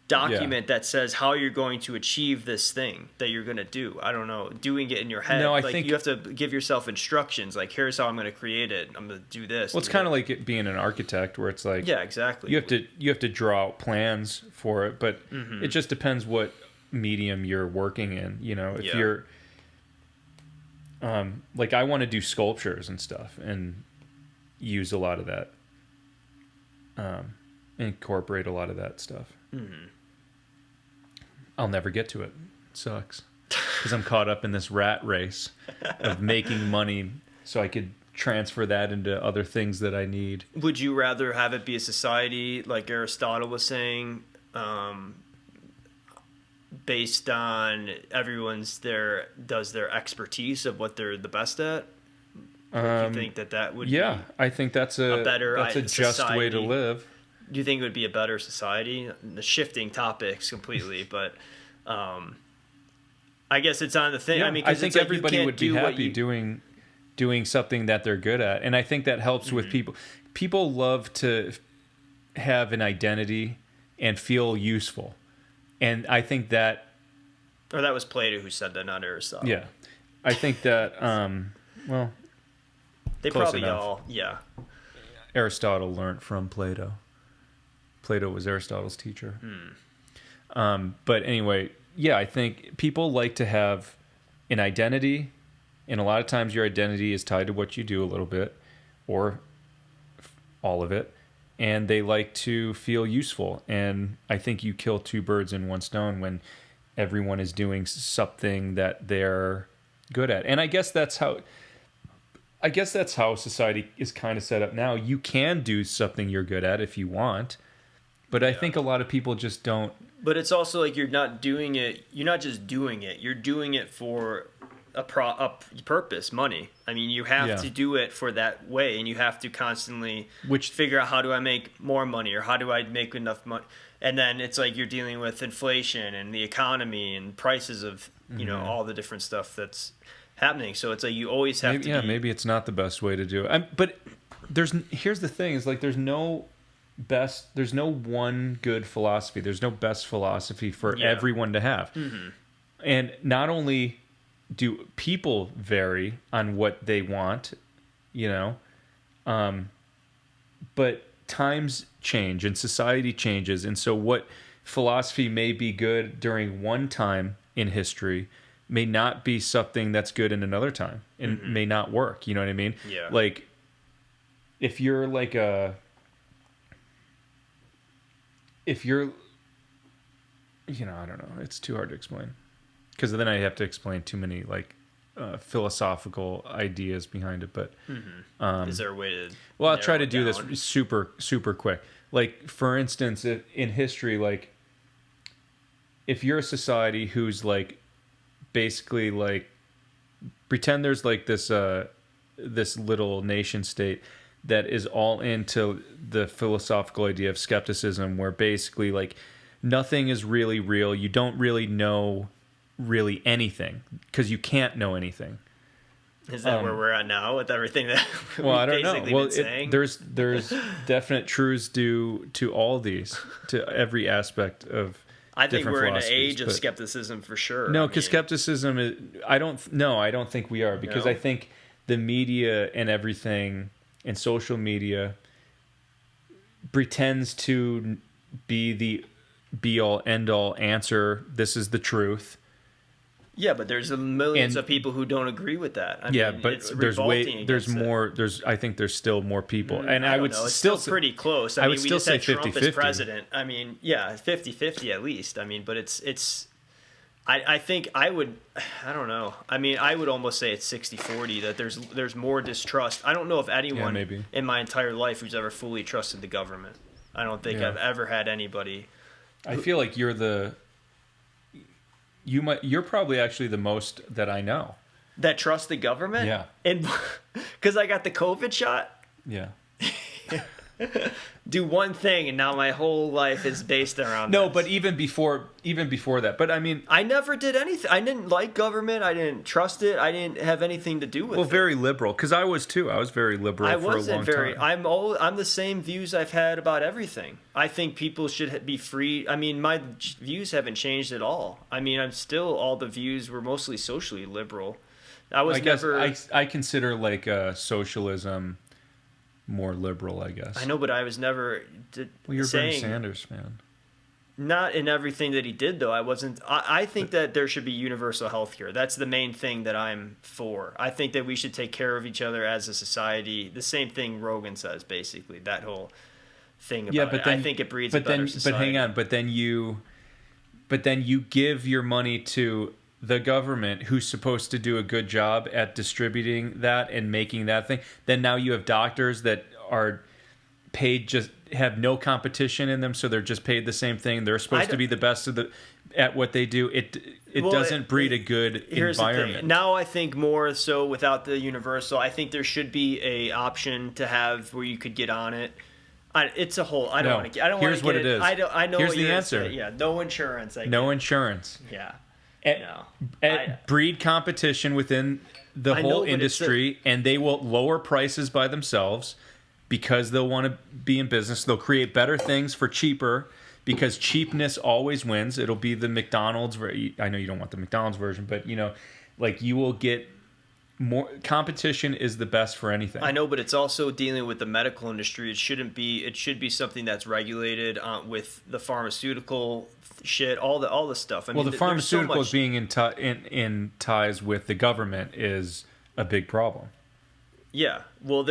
document that says how you're going to achieve this thing that you're going to do. I don't know, doing it in your head. No, I think you have to give yourself instructions. Like, here's how I'm going to create it. I'm going to do this. Well, it's kind of like it being an architect, where it's like, yeah, exactly. You have to draw out plans for it, but it just depends what medium you're working in. You know, if you're like I want to do sculptures and stuff, and use a lot of that, incorporate a lot of that stuff. I'll never get to it. Sucks. Because I'm caught up in this rat race of making money so I could transfer that into other things that I need. Would you rather have it be a society, like Aristotle was saying, based on everyone's does their expertise of what they're the best at? Do you think that would be I think that's a just society. way to live. Do you think it would be a better society? The shifting topics completely, but I guess it's on the thing. Yeah, I mean, I think everybody would be happy doing. doing something that they're good at, and I think that helps with people. People love to have an identity and feel useful, and I think that. Or that was Plato who said that, not Aristotle. Yeah, I think that. Well, they close probably enough. all Aristotle learned from Plato. Plato was Aristotle's teacher. But anyway, yeah, I think people like to have an identity, and a lot of times your identity is tied to what you do a little bit, or all of it, and they like to feel useful. And I think you kill two birds in one stone when everyone is doing something that they're good at. And I guess that's how society is kind of set up now. You can do something you're good at if you want, but I think a lot of people just don't. But it's also like you're not doing it. You're not just doing it. You're doing it for a purpose, money. I mean, you have to do it for that way, and you have to constantly figure out how do I make more money, or how do I make enough money. And then it's like you're dealing with inflation and the economy and prices of all the different stuff that's happening. So it's like you always have to. Maybe it's not the best way to do it. But here's the thing: is like there's no one good philosophy. There's no best philosophy for everyone to have. And not only do people vary on what they want, but times change and society changes. And so what philosophy may be good during one time in history may not be something that's good in another time, and may not work. You know what I mean? Yeah. Like if you're I don't know. It's too hard to explain, because then I have to explain too many philosophical ideas behind it. But is there a way to? Well, I'll try to do this super super quick. Like for instance, in history, like if you're a society who's basically pretend there's this little nation state that is all into the philosophical idea of skepticism, where basically nothing is really real. You don't really know really anything because you can't know anything. Is that where we're at now with everything that I don't know. Well, saying? There's definite truths due to all these, to every aspect of. I think we're in an age of skepticism for sure. No, because skepticism is. I don't think we are, because I think the media and everything and social media pretends to be the be all end all answer. This is the truth. Yeah, but there's millions of people who don't agree with that. I mean, but I think there's still more people, and I would it's still pretty close. I would still say Trump 50-50. as president. I mean, 50-50 at least. I mean, but it's. I think I would. I don't know. I mean, I would almost say it's 60-40. That there's more distrust. I don't know if anyone in my entire life who's ever fully trusted the government. I don't think I've ever had anybody. I feel like you're probably actually the most that I know that trust the government. Yeah, and because I got the COVID shot. Yeah. Do one thing, and now my whole life is based around. No, but even before that. But I mean, I never did anything. I didn't like government. I didn't trust it. I didn't have anything to do with it. Well, very liberal, because I was too. I was very liberal for a long time. I'm the same views I've had about everything. I think people should be free. I mean, my views haven't changed at all. I mean, I'm still, all the views were mostly socially liberal. I consider socialism more liberal, I guess. I know, but I was never you're saying... Bernie Sanders, man. Not in everything that he did, though. I think that there should be universal health care. That's the main thing that I'm for. I think that we should take care of each other as a society. The same thing Rogan says, basically. That whole thing about it. I think it breeds a better society. But hang on. But then you give your money to the government, who's supposed to do a good job at distributing that and making that thing. Then now you have doctors that are paid, just have no competition in them, so they're just paid the same thing. They're supposed to be the best at what they do. It doesn't breed a good environment. Now I think more so without the universal, I think there should be a option to have where you could get on it. It's a whole. I don't want to. I don't want to. Here's what it is. I know. Here's what the answer. Yeah, no insurance. No insurance. Yeah. Breed competition within the whole industry, and they will lower prices by themselves because they'll want to be in business. They'll create better things for cheaper because cheapness always wins. It'll be the McDonald's. I know you don't want the McDonald's version, but you will get more. Competition is the best for anything. I know, but it's also dealing with the medical industry. It should be something that's regulated with the pharmaceutical shit, all the stuff. The pharmaceuticals being in ties with the government is a big problem. Yeah, well,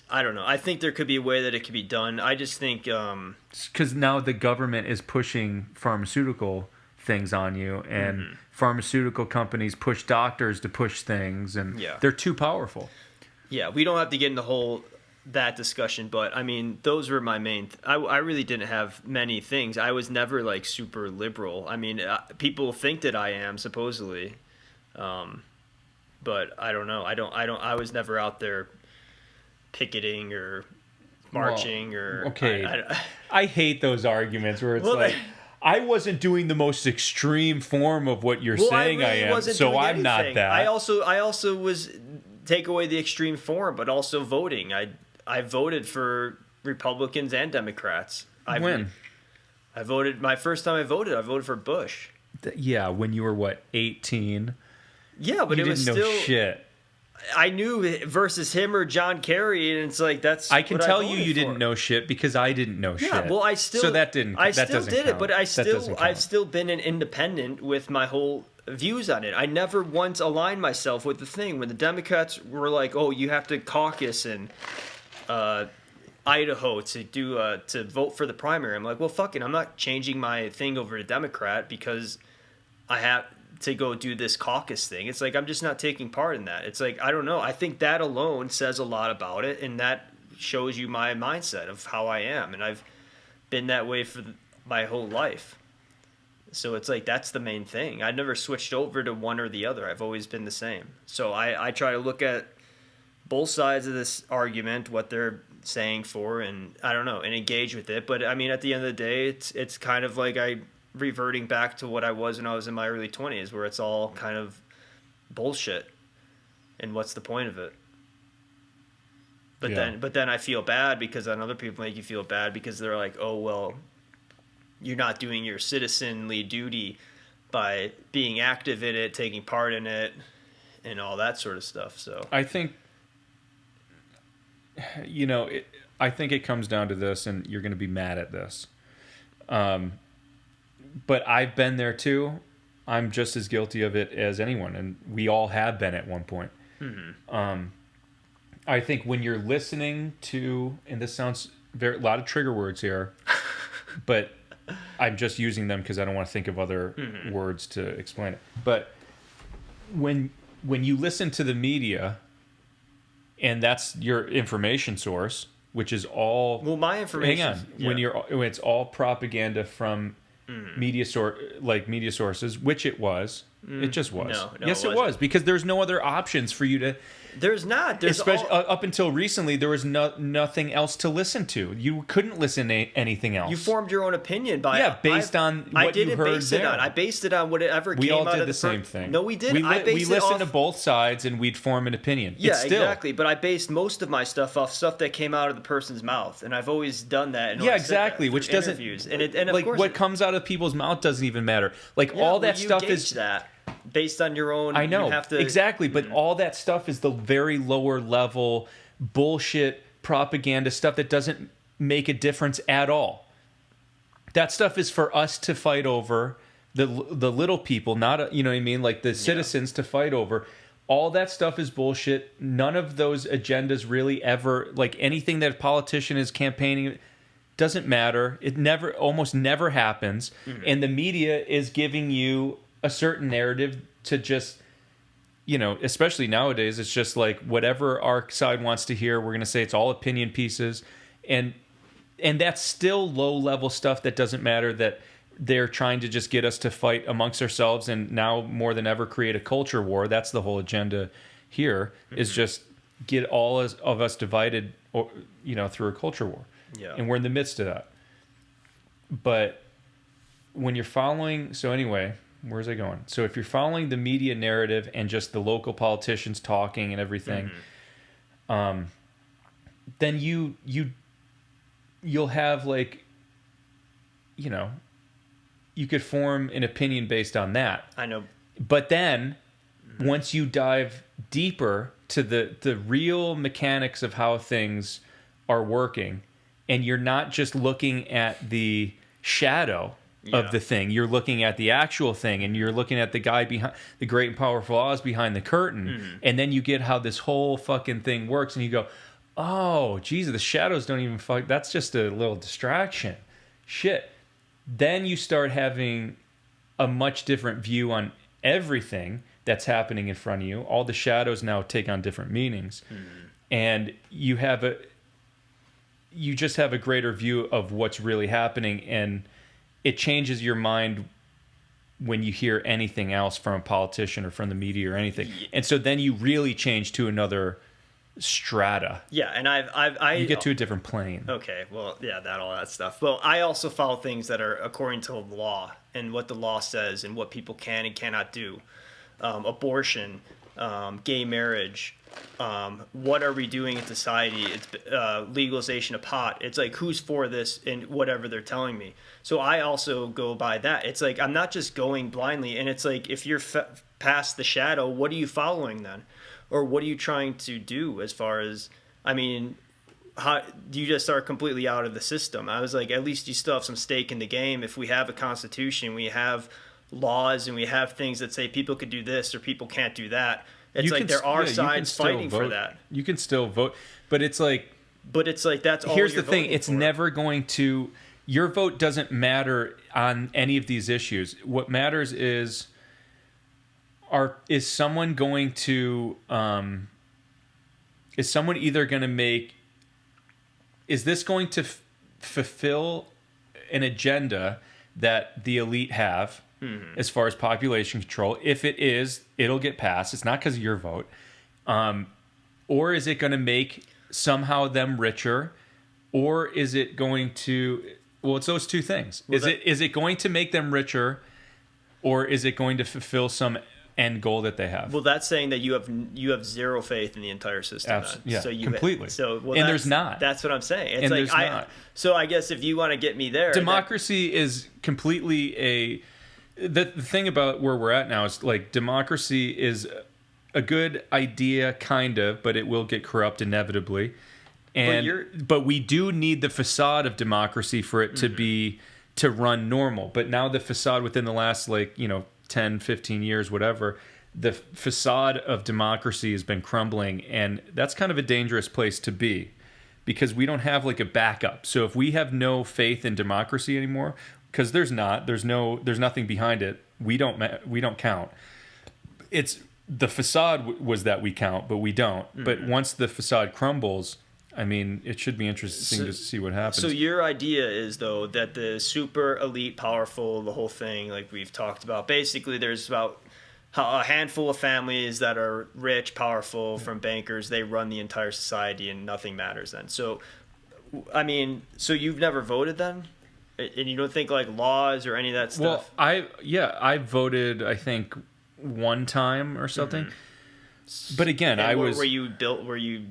I don't know. I think there could be a way that it could be done. I just think because now the government is pushing pharmaceutical things on you, and pharmaceutical companies push doctors to push things, and they're too powerful. Yeah, we don't have to get into that discussion, but I mean, those were my main. I really didn't have many things. I was never like super liberal. I mean, people think that I am supposedly. But I don't know. I was never out there picketing or marching or. Okay. I hate those arguments where it's I wasn't doing the most extreme form of what you're saying I am, so I'm not that. I also was take away the extreme form, but also voting. I voted for Republicans and Democrats. When? I voted my first time I voted for Bush. Yeah, when you were 18. Yeah, but you it was didn't know shit. I knew versus him or John Kerry, and it's like that's. I can tell you didn't know shit because I didn't know shit. Yeah, well, I still. So that didn't. I that still doesn't did count. it, but I've still been an independent with my whole views on it. I never once aligned myself with the thing when the Democrats were like, "Oh, you have to caucus in Idaho to vote for the primary." I'm like, "Well, fuck it, I'm not changing my thing over to Democrat because I have." To go do this caucus thing. It's like I'm just not taking part in that. It's like I don't know. I think that alone says a lot about it, and that shows you my mindset of how I am, and I've been that way for my whole life. So it's like that's the main thing. I never switched over to one or the other. I've always been the same. So I try to look at both sides of this argument, what they're saying for, and I don't know, and engage with it. But I mean, at the end of the day, it's kind of like reverting back to what I was when I was in my early 20s, where it's all kind of bullshit. And what's the point of it? But then I feel bad because then other people make you feel bad because they're like, oh, well, you're not doing your citizenly duty by being active in it, taking part in it, and all that sort of stuff. So I think, I think it comes down to this, and you're going to be mad at this. But I've been there too. I'm just as guilty of it as anyone, and we all have been at one point. Mm-hmm. I think when you're listening to, and this sounds a lot of trigger words here, but I'm just using them because I don't want to think of other words to explain it. But when you listen to the media, and that's your information source, which is all my information. Hang on, when it's all propaganda from media sources, which it was. It just was. No, yes, it was, because there's no other options for you to. There's not. Especially up until recently, there was nothing else to listen to. You couldn't listen to anything else. You formed your own opinion based on what you heard there. I based it on whatever came out of the... We all did the same thing. No, we didn't. We listened to both sides, and we'd form an opinion. Yeah, exactly. But I based most of my stuff off stuff that came out of the person's mouth, and I've always done that. Yeah, exactly. Which doesn't... And of course, what comes out of people's mouth doesn't even matter. All that stuff is... that. Based on your own, I know, you have to... exactly, but all that stuff is the very lower level bullshit propaganda stuff that doesn't make a difference at all. that stuff is for us to fight over, the little people, not you know what I mean, like the citizens to fight over. All that stuff is bullshit. None of those agendas really ever, like anything that a politician is campaigning, doesn't matter. It almost never happens. And the media is giving you a certain narrative to just, you know, especially nowadays, it's just like whatever our side wants to hear, we're going to say it's all opinion pieces. And that's still low-level stuff that doesn't matter, that they're trying to just get us to fight amongst ourselves and now more than ever create a culture war. That's the whole agenda here, is just get all of us divided, or, you know, through a culture war. Yeah. And we're in the midst of that. But when you're following... So anyway, where's I going? So if you're following the media narrative and just the local politicians talking and everything, then you'll have, like, you know... You could form an opinion based on that. I know. But then, once you dive deeper to the real mechanics of how things are working, and you're not just looking at the shadow of the thing, you're looking at the actual thing, and you're looking at the guy behind the great and powerful Oz behind the curtain, and then you get how this whole fucking thing works, and you go, oh, Jesus, the shadows don't even fuck. That's just a little distraction. Shit. Then you start having a much different view on everything that's happening in front of you. All the shadows now take on different meanings. And you just have a greater view of what's really happening, and it changes your mind when you hear anything else from a politician or from the media or anything. And so then you really change to another strata. Yeah, and you get to a different plane. Okay, well, yeah, all that stuff. Well, I also follow things that are according to the law and what the law says and what people can and cannot do. Abortion, gay marriage, what are we doing in society? It's legalization of pot. It's like, who's for this and whatever they're telling me. So I also go by that. It's like, I'm not just going blindly. And it's like, if you're past the shadow, what are you following then? Or what are you trying to do as far as, I mean, how do you just start completely out of the system? I was like, at least you still have some stake in the game. If we have a constitution, we have laws, and we have things that say people could do this or people can't do that. It's like there are sides fighting for that. You can still vote, but it's like that's all. Here's the thing: it's never going to. Your vote doesn't matter on any of these issues. What matters is someone going to is someone either going to make, is this going to fulfill an agenda that the elite have as far as population control? If it is, it'll get passed. It's not because of your vote. Or is it going to make somehow them richer? Or is it going to, well, it's those two things. Well, is it going to make them richer, or is it going to fulfill some end goal that they have? Well, that's saying that you have zero faith in the entire system. Yeah, so completely. And there's not. That's what I'm saying. It's and like there's not. So I guess if you want to get me there, democracy is completely the thing about where we're at now is, like, democracy is a good idea, kind of, but it will get corrupt inevitably. But we do need the facade of democracy for it to run normal. But now the facade within the last, 10, 15 years, whatever, the facade of democracy has been crumbling, and that's kind of a dangerous place to be, because we don't have like a backup. So if we have no faith in democracy anymore, because there's nothing behind it, we don't count. It's the facade was that we count, but we don't. But once the facade crumbles, I mean, it should be interesting to see what happens. So your idea is, though, that the super elite, powerful, the whole thing, like we've talked about, basically there's about a handful of families that are rich, powerful, from bankers. They run the entire society, and nothing matters then. So, I mean, so you've never voted then? And you don't think like laws or any of that stuff? Well, I voted, I think, one time or something. But again, Were you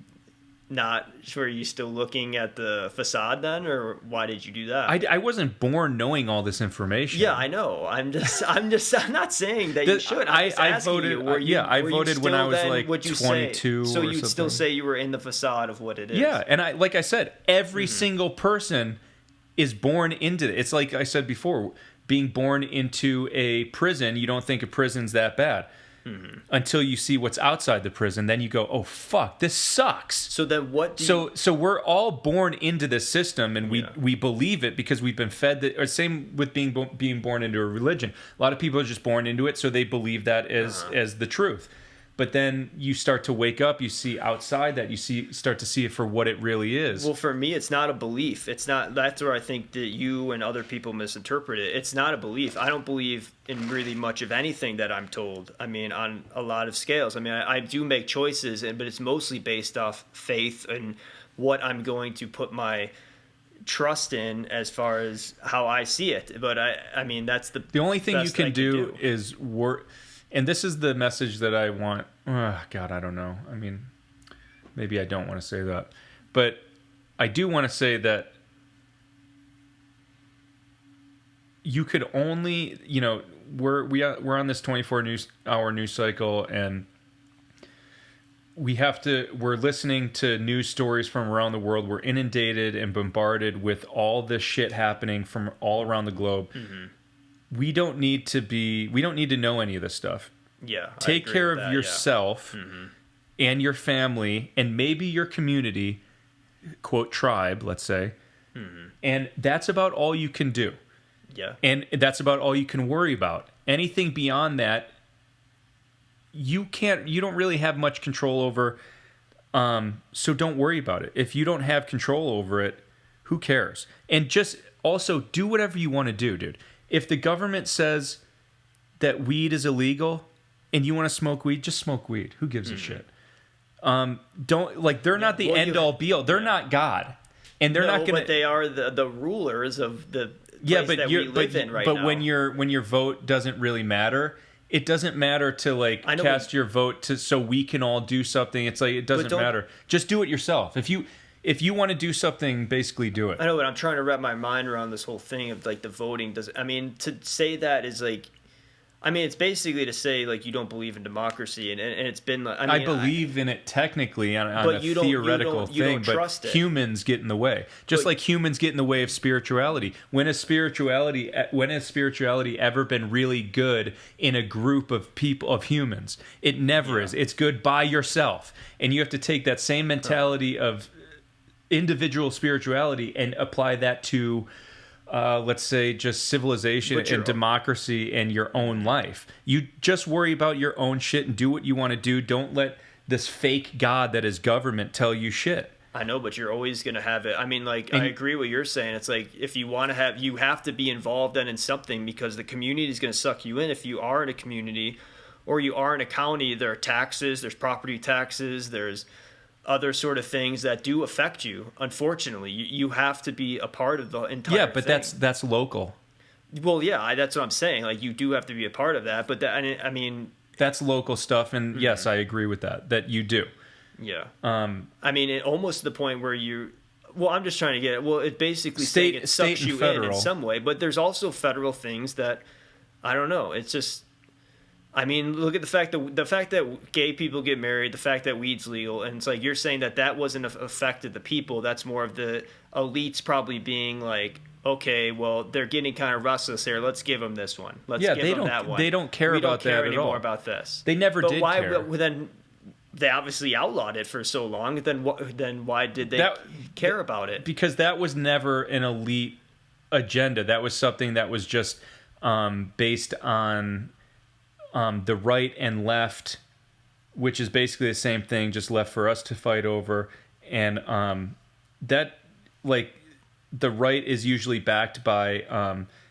not sure? Are you still looking at the facade then, or why did you do that? I wasn't born knowing all this information. Yeah, I know. I'm not saying that you should. I voted. I voted when I was like 22. So you'd still something. say you were in the facade of what it is. Yeah, and like I said, every single person is born into it. It's like I said before, being born into a prison, you don't think a prison's that bad. Until you see what's outside the prison, then you go, "Oh fuck, this sucks." So then what? So we're all born into this system, and we believe it because we've been fed that. Or same with being born into a religion. A lot of people are just born into it, so they believe that as the truth. But then you start to wake up, you see outside that, start to see it for what it really is. Well, for me, it's not a belief. It's not. That's where I think that you and other people misinterpret it. It's not a belief. I don't believe in really much of anything that I'm told. I mean, on a lot of scales. I mean, I do make choices, but it's mostly based off faith and what I'm going to put my trust in as far as how I see it. But I mean, that's the only thing you can do do is work. And this is the message that I want. Oh, God, I don't know. I mean, maybe I don't want to say that. But I do want to say that you could only, we're on this 24-hour news cycle, and we're listening to news stories from around the world. We're inundated and bombarded with all this shit happening from all around the globe. Mm-hmm. We don't need to know any of this stuff. Yeah. Take care of yourself and your family and maybe your community, quote, tribe, let's say. Mm-hmm. And that's about all you can do. Yeah. And that's about all you can worry about. Anything beyond that, you don't really have much control over. So don't worry about it. If you don't have control over it, who cares? And just also do whatever you want to do, dude. If the government says that weed is illegal and you want to smoke weed, just smoke weed. Who gives a shit? They're not the end all be all. They're not God. And they're not going to. But they are the rulers of the place that we live in right now. But when your vote doesn't really matter, it doesn't matter to cast your vote so we can all do something. It's like, it doesn't matter. Just do it yourself. If you want to do something, basically do it. I know, but I'm trying to wrap my mind around this whole thing of the voting. To say that is it's basically to say you don't believe in democracy, and it's been. I believe in it technically on a theoretical thing, but humans get in the way. Just like humans get in the way of spirituality. When has spirituality ever been really good in a group of people, of humans? It never is. It's good by yourself, and you have to take that same mentality of individual spirituality and apply that to let's say just civilization and democracy and your own life. You just worry about your own shit and do what you want to do. Don't let this fake God that is government tell you shit. I know, but you're always going to have it. I mean, I agree what you're saying. It's if you want to you have to be involved in something, because the community is going to suck you in. If you are in a community or you are in a county, there are taxes, there's property taxes, there's other sort of things that do affect you. Unfortunately, you have to be a part of the entire thing. That's local. Well, yeah, that's what I'm saying. You do have to be a part of that, but that's local stuff, and yes, I agree with that you do. Yeah. It almost to the point where I'm just trying to get it. Well, it basically saying it sucks you in some way, but there's also federal things that I don't know. It's just. Look at the fact that gay people get married, the fact that weed's legal, and it's you're saying that wasn't affected the people. That's more of the elites probably being okay, well, they're getting kind of restless here. Let's give them this one. Let's give them that one. They don't care about that at all. We don't care anymore about this. They never did care. Well, then they obviously outlawed it for so long. Then why did they care about it? Because that was never an elite agenda. That was something that was just based on the right and left, which is basically the same thing, just left for us to fight over. And the right is usually backed by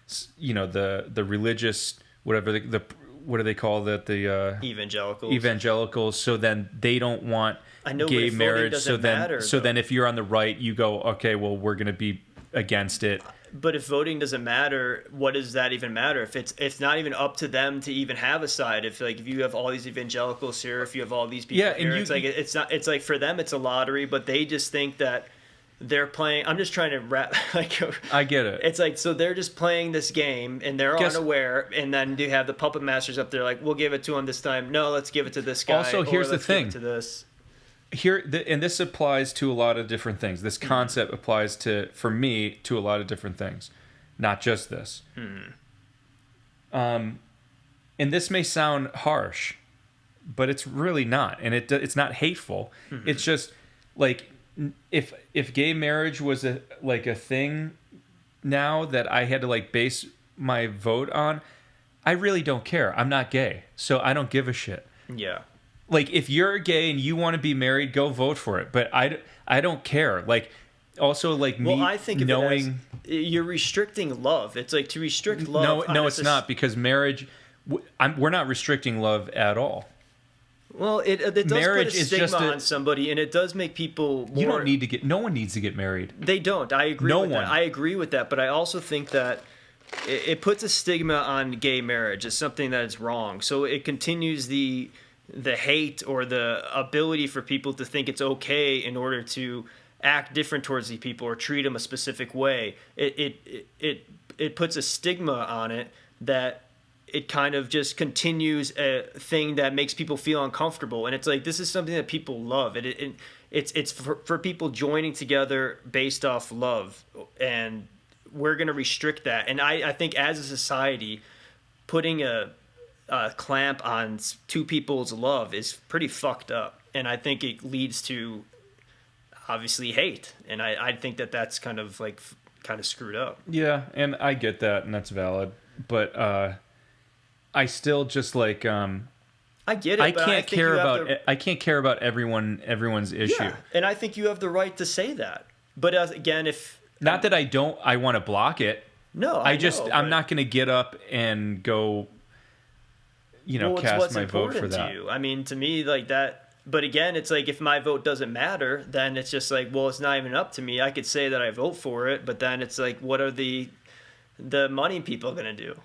the religious, whatever what do they call that, the evangelicals. So then they don't want gay marriage. So then if you're on the right, you go, okay, well, we're going to be against it. But if voting doesn't matter, what does that even matter? If it's not even up to them to even have a side. If you have all these evangelicals here, if you have all these people here, it's not. It's for them, it's a lottery. But they just think that they're playing. I'm just trying to wrap. I get it. It's so they're just playing this game and they're unaware. And then you have the puppet masters up there. We'll give it to him this time. No, let's give it to this guy. Also, here's the thing. To this. and this applies to a lot of different things. This concept applies for me, to a lot of different things, not just this. And this may sound harsh, but it's really not, and it's not hateful. It's just like if gay marriage was a thing now that I had to like base my vote on, I really don't care. I'm not gay, so I don't give a shit. Yeah. Like, if you're gay and you want to be married, go vote for it. But I don't care. Like, also, like, me I think of knowing... it as you're restricting love. It's like to restrict love... No, it's not, because marriage... we're not restricting love at all. Well, it does marriage put a stigma on somebody, and it does make people more... You don't need to get... No one needs to get married. They don't. I agree with that. I agree with that, but I also think that it puts a stigma on gay marriage as something that is wrong. So it continues the hate or the ability for people to think it's okay in order to act different towards these people or treat them a specific way. It puts a stigma on it that it kind of just continues a thing that makes people feel uncomfortable. And it's like, this is something that people love. It's for people joining together based off love, and we're going to restrict that. And I think as a society, putting a clamp on two people's love is pretty fucked up, and I think it leads to obviously hate, and I think that's kind of screwed up. Yeah, and I get that, and that's valid, but I still just like I get it. I can't care about everyone's issue. Yeah, and I think you have the right to say that. But again, if not that I want to block it. No, I'm not going to get up and go, cast my vote for that. To you. I mean, to me, like that. But again, it's like, if my vote doesn't matter, then it's just like, well, it's not even up to me. I could say that I vote for it, but then it's like, what are the money people going to do?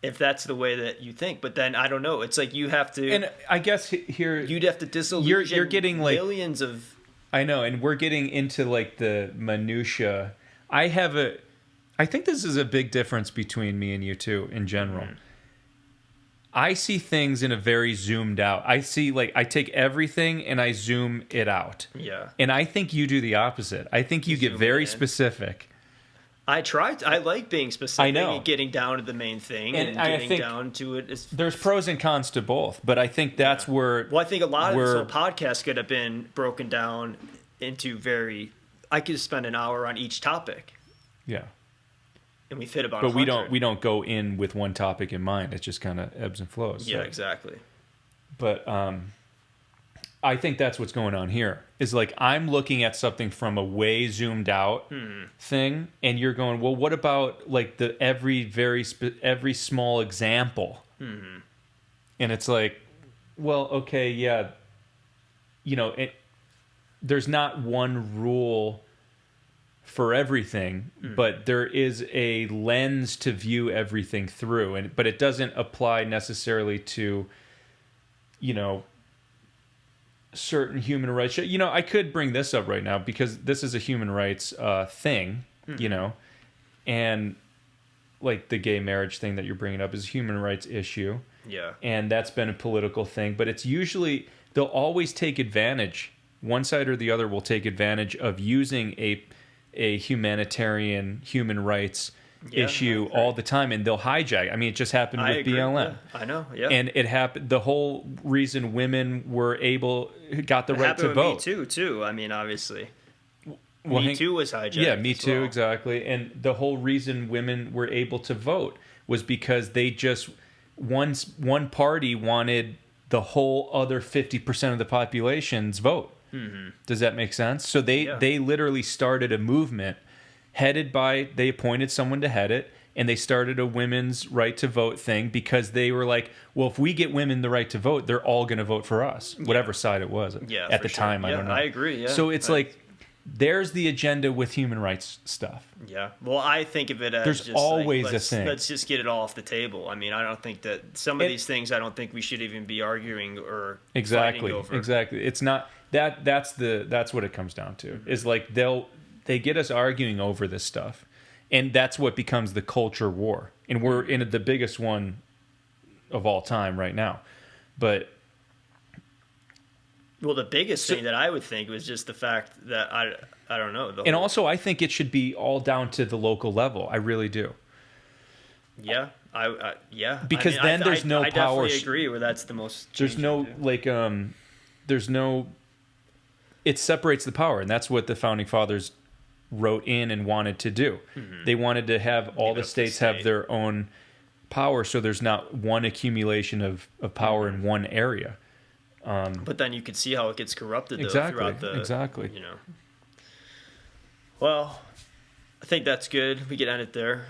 If that's the way that you think. But then I don't know. It's like you have to. And I guess here you'd have to disillusion you're getting like millions of. I know, and we're getting into like the minutia. I think this is a big difference between me and you two in general. I see things in a very zoomed out. I take everything and I zoom it out. Yeah. And I think you do the opposite. I think you get very specific. I like being specific. I know. And getting down to the main thing and getting down to it. There's pros and cons to both, but I think that's where... Well, I think a lot of this whole podcast could have been broken down into I could spend an hour on each topic. Yeah. And we fit about But 100. we don't go in with one topic in mind. It just kind of ebbs and flows. Yeah, exactly. But I think that's what's going on here. Is like, I'm looking at something from a way zoomed out thing, and you're going, well, what about like the every small example? And it's like, well, okay, yeah, there's not one rule for everything, but there is a lens to view everything through, but it doesn't apply necessarily to, certain human rights. I could bring this up right now because this is a human rights thing, and like the gay marriage thing that you're bringing up is a human rights issue. Yeah. And that's been a political thing, but it's usually, they'll always take advantage. One side or the other will take advantage of using a humanitarian human rights issue all the time, and they'll hijack. I mean, it just happened with BLM. Yeah, I know, yeah. And it happened. The whole reason women got the right to vote. Me too. I mean, obviously, Me Too was hijacked. Yeah, Me Too, exactly. And the whole reason women were able to vote was because they just one party wanted the whole other 50% of the population's vote. Does that make sense? So they literally started a movement they appointed someone to head it, and they started a women's right to vote thing because they were like, well, if we get women the right to vote, they're all going to vote for us, whatever side it was at the time. I don't know. I agree. Yeah. So it's like, there's the agenda with human rights stuff. Yeah. Well, I think of it as there's just always like, a thing. Let's just get it all off the table. I mean, I don't think that some of these things, I don't think we should even be arguing or fighting over. Exactly. It's not that's what it comes down to. Is like they get us arguing over this stuff, and that's what becomes the culture war. And we're in the biggest one of all time right now. But Well, the biggest thing that I would think was just the fact that I don't know. And also, I think it should be all down to the local level. I really do. Yeah, yeah. Because then there's no I power. definitely agree where that's the most. There's no there's no. It separates the power, and that's what the founding fathers wrote in and wanted to do. Mm-hmm. They wanted to have all the states have their own power, so there's not one accumulation of power in one area. But then you could see how it gets corrupted though, throughout the exactly. Well, I think that's good. We can end it there.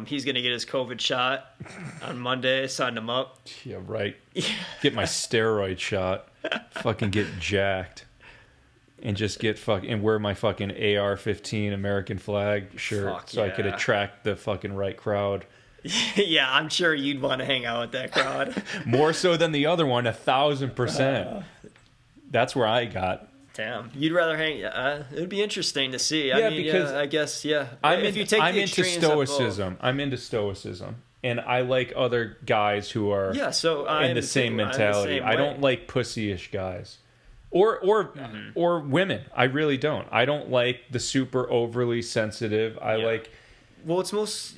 He's gonna get his COVID shot on Monday. Signed him up. Yeah, right. Get my steroid shot. Fucking get jacked. And just and wear my fucking AR-15 American flag shirt I could attract the fucking right crowd. Yeah, I'm sure you'd want to hang out with that crowd. More so than the other one, 1,000%. That's where I got. Damn, you'd rather hang. It would be interesting to see. Yeah, because I guess I'm into stoicism. I'm into stoicism, and I like other guys who are in the same mentality. I don't like pussy-ish guys. Or women. I really don't. I don't like the super overly sensitive. I like. Well, it's most.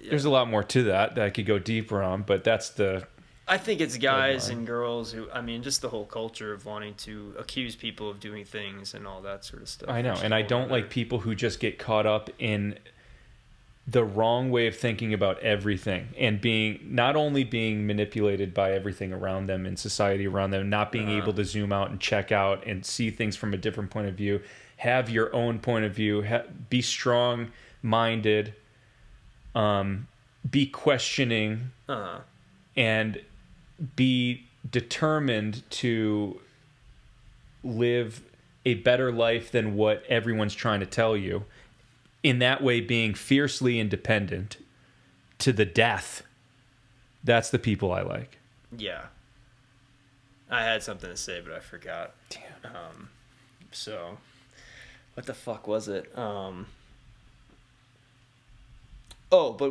There's a lot more to that I could go deeper on, but that's the. I think it's guys and girls who, just the whole culture of wanting to accuse people of doing things and all that sort of stuff. I know, and I don't like people who just get caught up in the wrong way of thinking about everything and not only being manipulated by everything around them in society around them, not being able to zoom out and check out and see things from a different point of view, have your own point of view, be strong-minded, be questioning, and be determined to live a better life than what everyone's trying to tell you. In that way, being fiercely independent to the death. That's the people I like. Yeah. I had something to say, but I forgot. Damn. So, what the fuck was it? But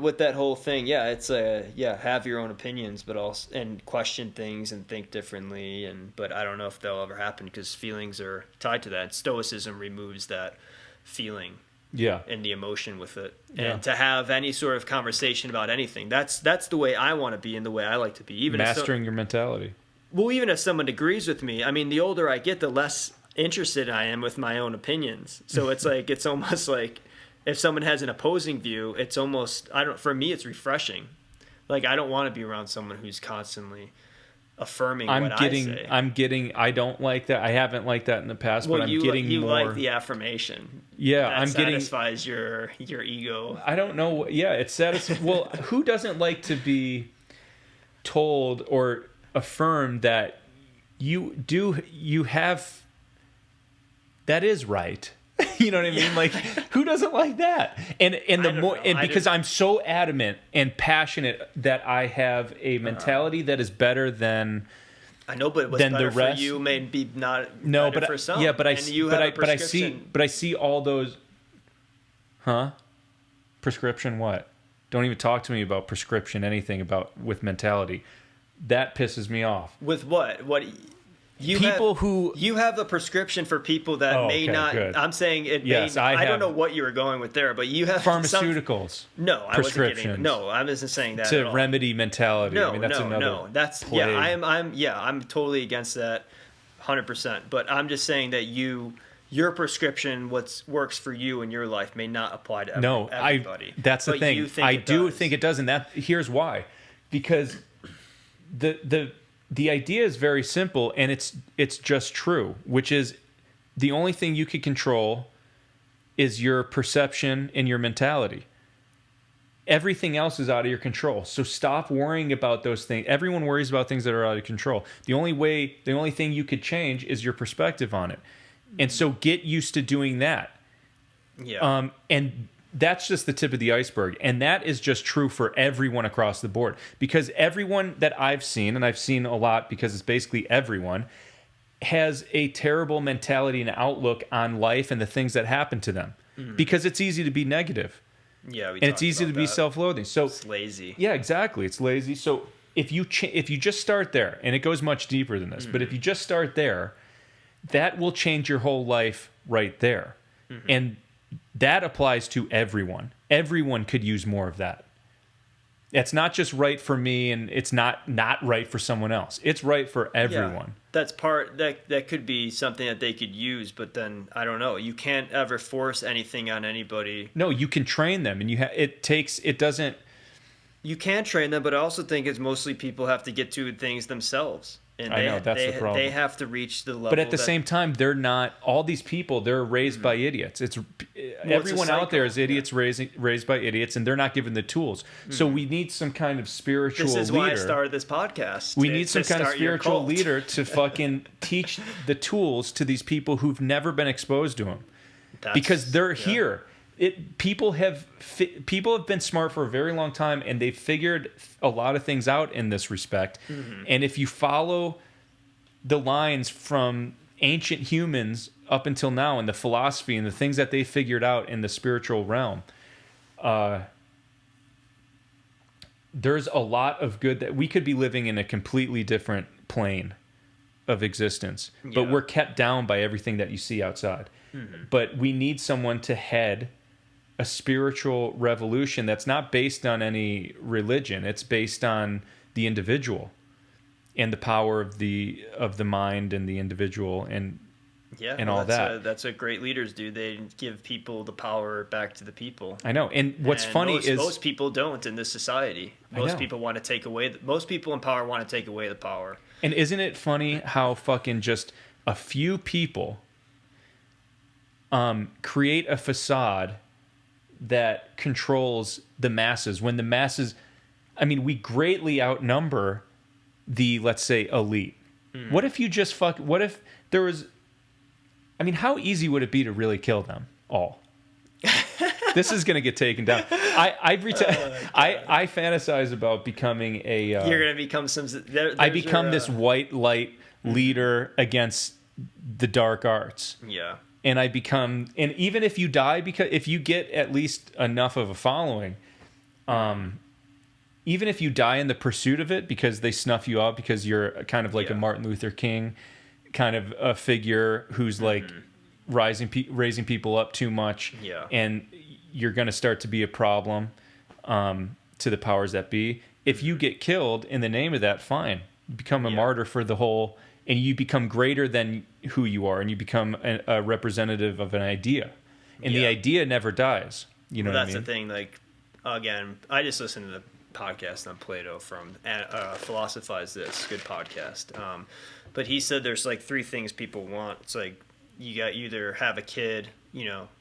with that whole thing, it's have your own opinions, but also and question things and think differently. But I don't know if that'll ever happen because feelings are tied to that. Stoicism removes that feeling. Yeah. And the emotion with it. And to have any sort of conversation about anything. That's the way I want to be and the way I like to be. Even mastering your mentality. Well, even if someone agrees with me, the older I get, the less interested I am with my own opinions. So it's like it's almost like if someone has an opposing view, it's almost for me it's refreshing. Like I don't want to be around someone who's constantly affirming what I say. I don't like that. I haven't liked that in the past, but I'm getting you more. You like the affirmation. Yeah, that satisfies your ego. I don't know. Yeah, it satisfies. Well, who doesn't like to be told or affirmed that you have that is right? You know what I mean? Like, who doesn't like that? And because I'm so adamant and passionate that I have a mentality that is better than. I know, but what's better for you may be not better for some. Yeah, but I see all those. Prescription what? Don't even talk to me about prescription. Anything with mentality, that pisses me off. With what? What? You have a prescription for people that may not. Good. I'm saying it. Yes, I don't know what you were going with there, but you have pharmaceuticals. No, I wasn't getting. No, I wasn't saying that. To remedy mentality. No, that's another. No, that's play. I'm totally against that, 100%. But I'm just saying that your prescription, what works for you in your life, may not apply to everybody. That's the thing. I do think it does, and here's why, because the idea is very simple, and it's just true, which is the only thing you can control is your perception and your mentality. Everything else is out of your control. So stop worrying about those things. Everyone worries about things that are out of control. The only thing you could change is your perspective on it. And so get used to doing that. Yeah. And that's just the tip of the iceberg. And that is just true for everyone across the board. Because everyone that I've seen, and I've seen a lot because it's basically everyone, has a terrible mentality and outlook on life and the things that happen to them. Mm-hmm. Because it's easy to be negative. Yeah, and it's easy to be self-loathing. So it's lazy. Yeah, exactly. It's lazy. So if you just start there, and it goes much deeper than this, but if you just start there, that will change your whole life right there. And that applies to everyone. Everyone could use more of that. It's not just right for me, and it's not right for someone else. It's right for everyone. That's that could be something that they could use, but then I don't know. You can't ever force anything on anybody. No, you can train them, and it doesn't. You can train them, but I also think it's mostly people have to get to things themselves. And I know, that's the problem. They have to reach the level. But at the same time, they're not. All these people, they're raised by idiots. Everyone out there is idiots raised by idiots, and they're not given the tools. So we need some kind of spiritual leader. This is why I started this podcast. We need some kind of spiritual leader to fucking teach the tools to these people who've never been exposed to them, because they're here. People have been smart for a very long time, and they've figured a lot of things out in this respect. And if you follow the lines from ancient humans up until now, and the philosophy and the things that they figured out in the spiritual realm, there's a lot of good that we could be living in a completely different plane of existence, but we're kept down by everything that you see outside. But we need someone to head a spiritual revolution that's not based on any religion. It's based on the individual and the power of the mind and the individual and all that. That's what great leaders do. They give people the power back to the people. I know. And what's funny is most people don't in this society. Most people want to take away. Most people in power want to take away the power. And isn't it funny how fucking just a few people create a facade that controls the masses, when the masses, I mean, we greatly outnumber the, let's say, elite. What if you just what if there was, I mean, how easy would it be to really kill them all? This is going to get taken down. I fantasize about becoming a, you're going to become I become this white light leader against the dark arts. Yeah. And and even if you die, because if you get at least enough of a following, even if you die in the pursuit of it, because they snuff you out because you're kind of like a Martin Luther King kind of a figure who's like raising people up too much, and you're going to start to be a problem to the powers that be. If you get killed in the name of that, fine, become a martyr for the whole. And you become greater than who you are, and you become a representative of an idea. And the idea never dies. You know what I mean? That's the thing. Like, again, I just listened to the podcast on Plato from Philosophize This, good podcast. But he said there's like three things people want. It's like you either have a kid,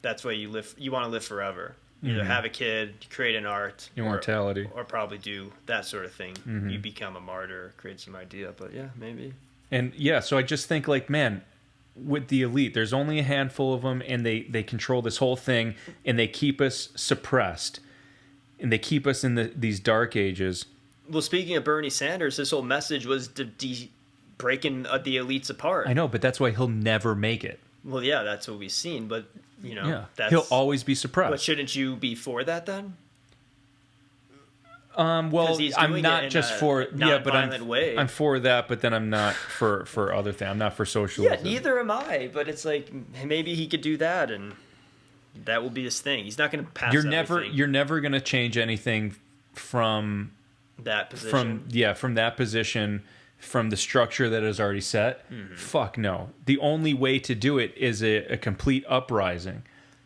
that's why you live. You want to live forever. Either have a kid, create an art, immortality, or probably do that sort of thing. You become a martyr, create some idea. But maybe. And so I just think, like, man, with the elite, there's only a handful of them, and they control this whole thing, and they keep us suppressed, and they keep us in these dark ages. Well, speaking of Bernie Sanders, his whole message was breaking the elites apart. I know, but that's why he'll never make it. Well, yeah, that's what we've seen, but, he'll always be suppressed. But shouldn't you be for that, then? Well, I'm not just for but I'm for that, but then I'm not for other things. I'm not for socialism. Yeah, neither am I. But it's like maybe he could do that, and that will be his thing. He's not going to pass. You're never going to change anything from that position. From that position, from the structure that is already set. Fuck no. The only way to do it is a complete uprising.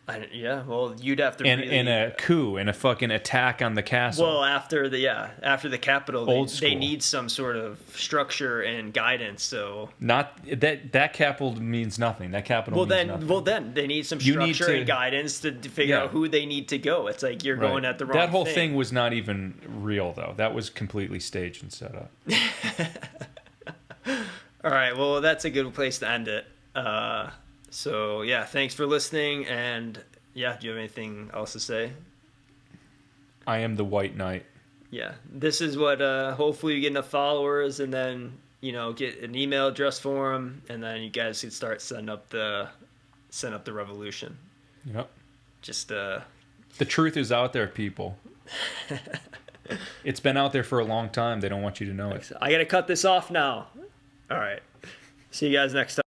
Well, you'd have to and a coup and a fucking attack on the castle. Well, after the Capitol, they need some sort of structure and guidance. So not that capital means nothing. That capital means nothing. Well, then they need some structure and guidance to figure out who they need to go. It's like you're going at the wrong. That whole thing was not even real, though. That was completely staged and set up. All right. Well, that's a good place to end it. So, thanks for listening, and, do you have anything else to say? I am the White Knight. Yeah, this is what, hopefully you get enough followers, and then, get an email address for them, and then you guys can start setting up the revolution. Yep. Just, the truth is out there, people. It's been out there for a long time. They don't want you to know it. I got to cut this off now. All right. See you guys next time.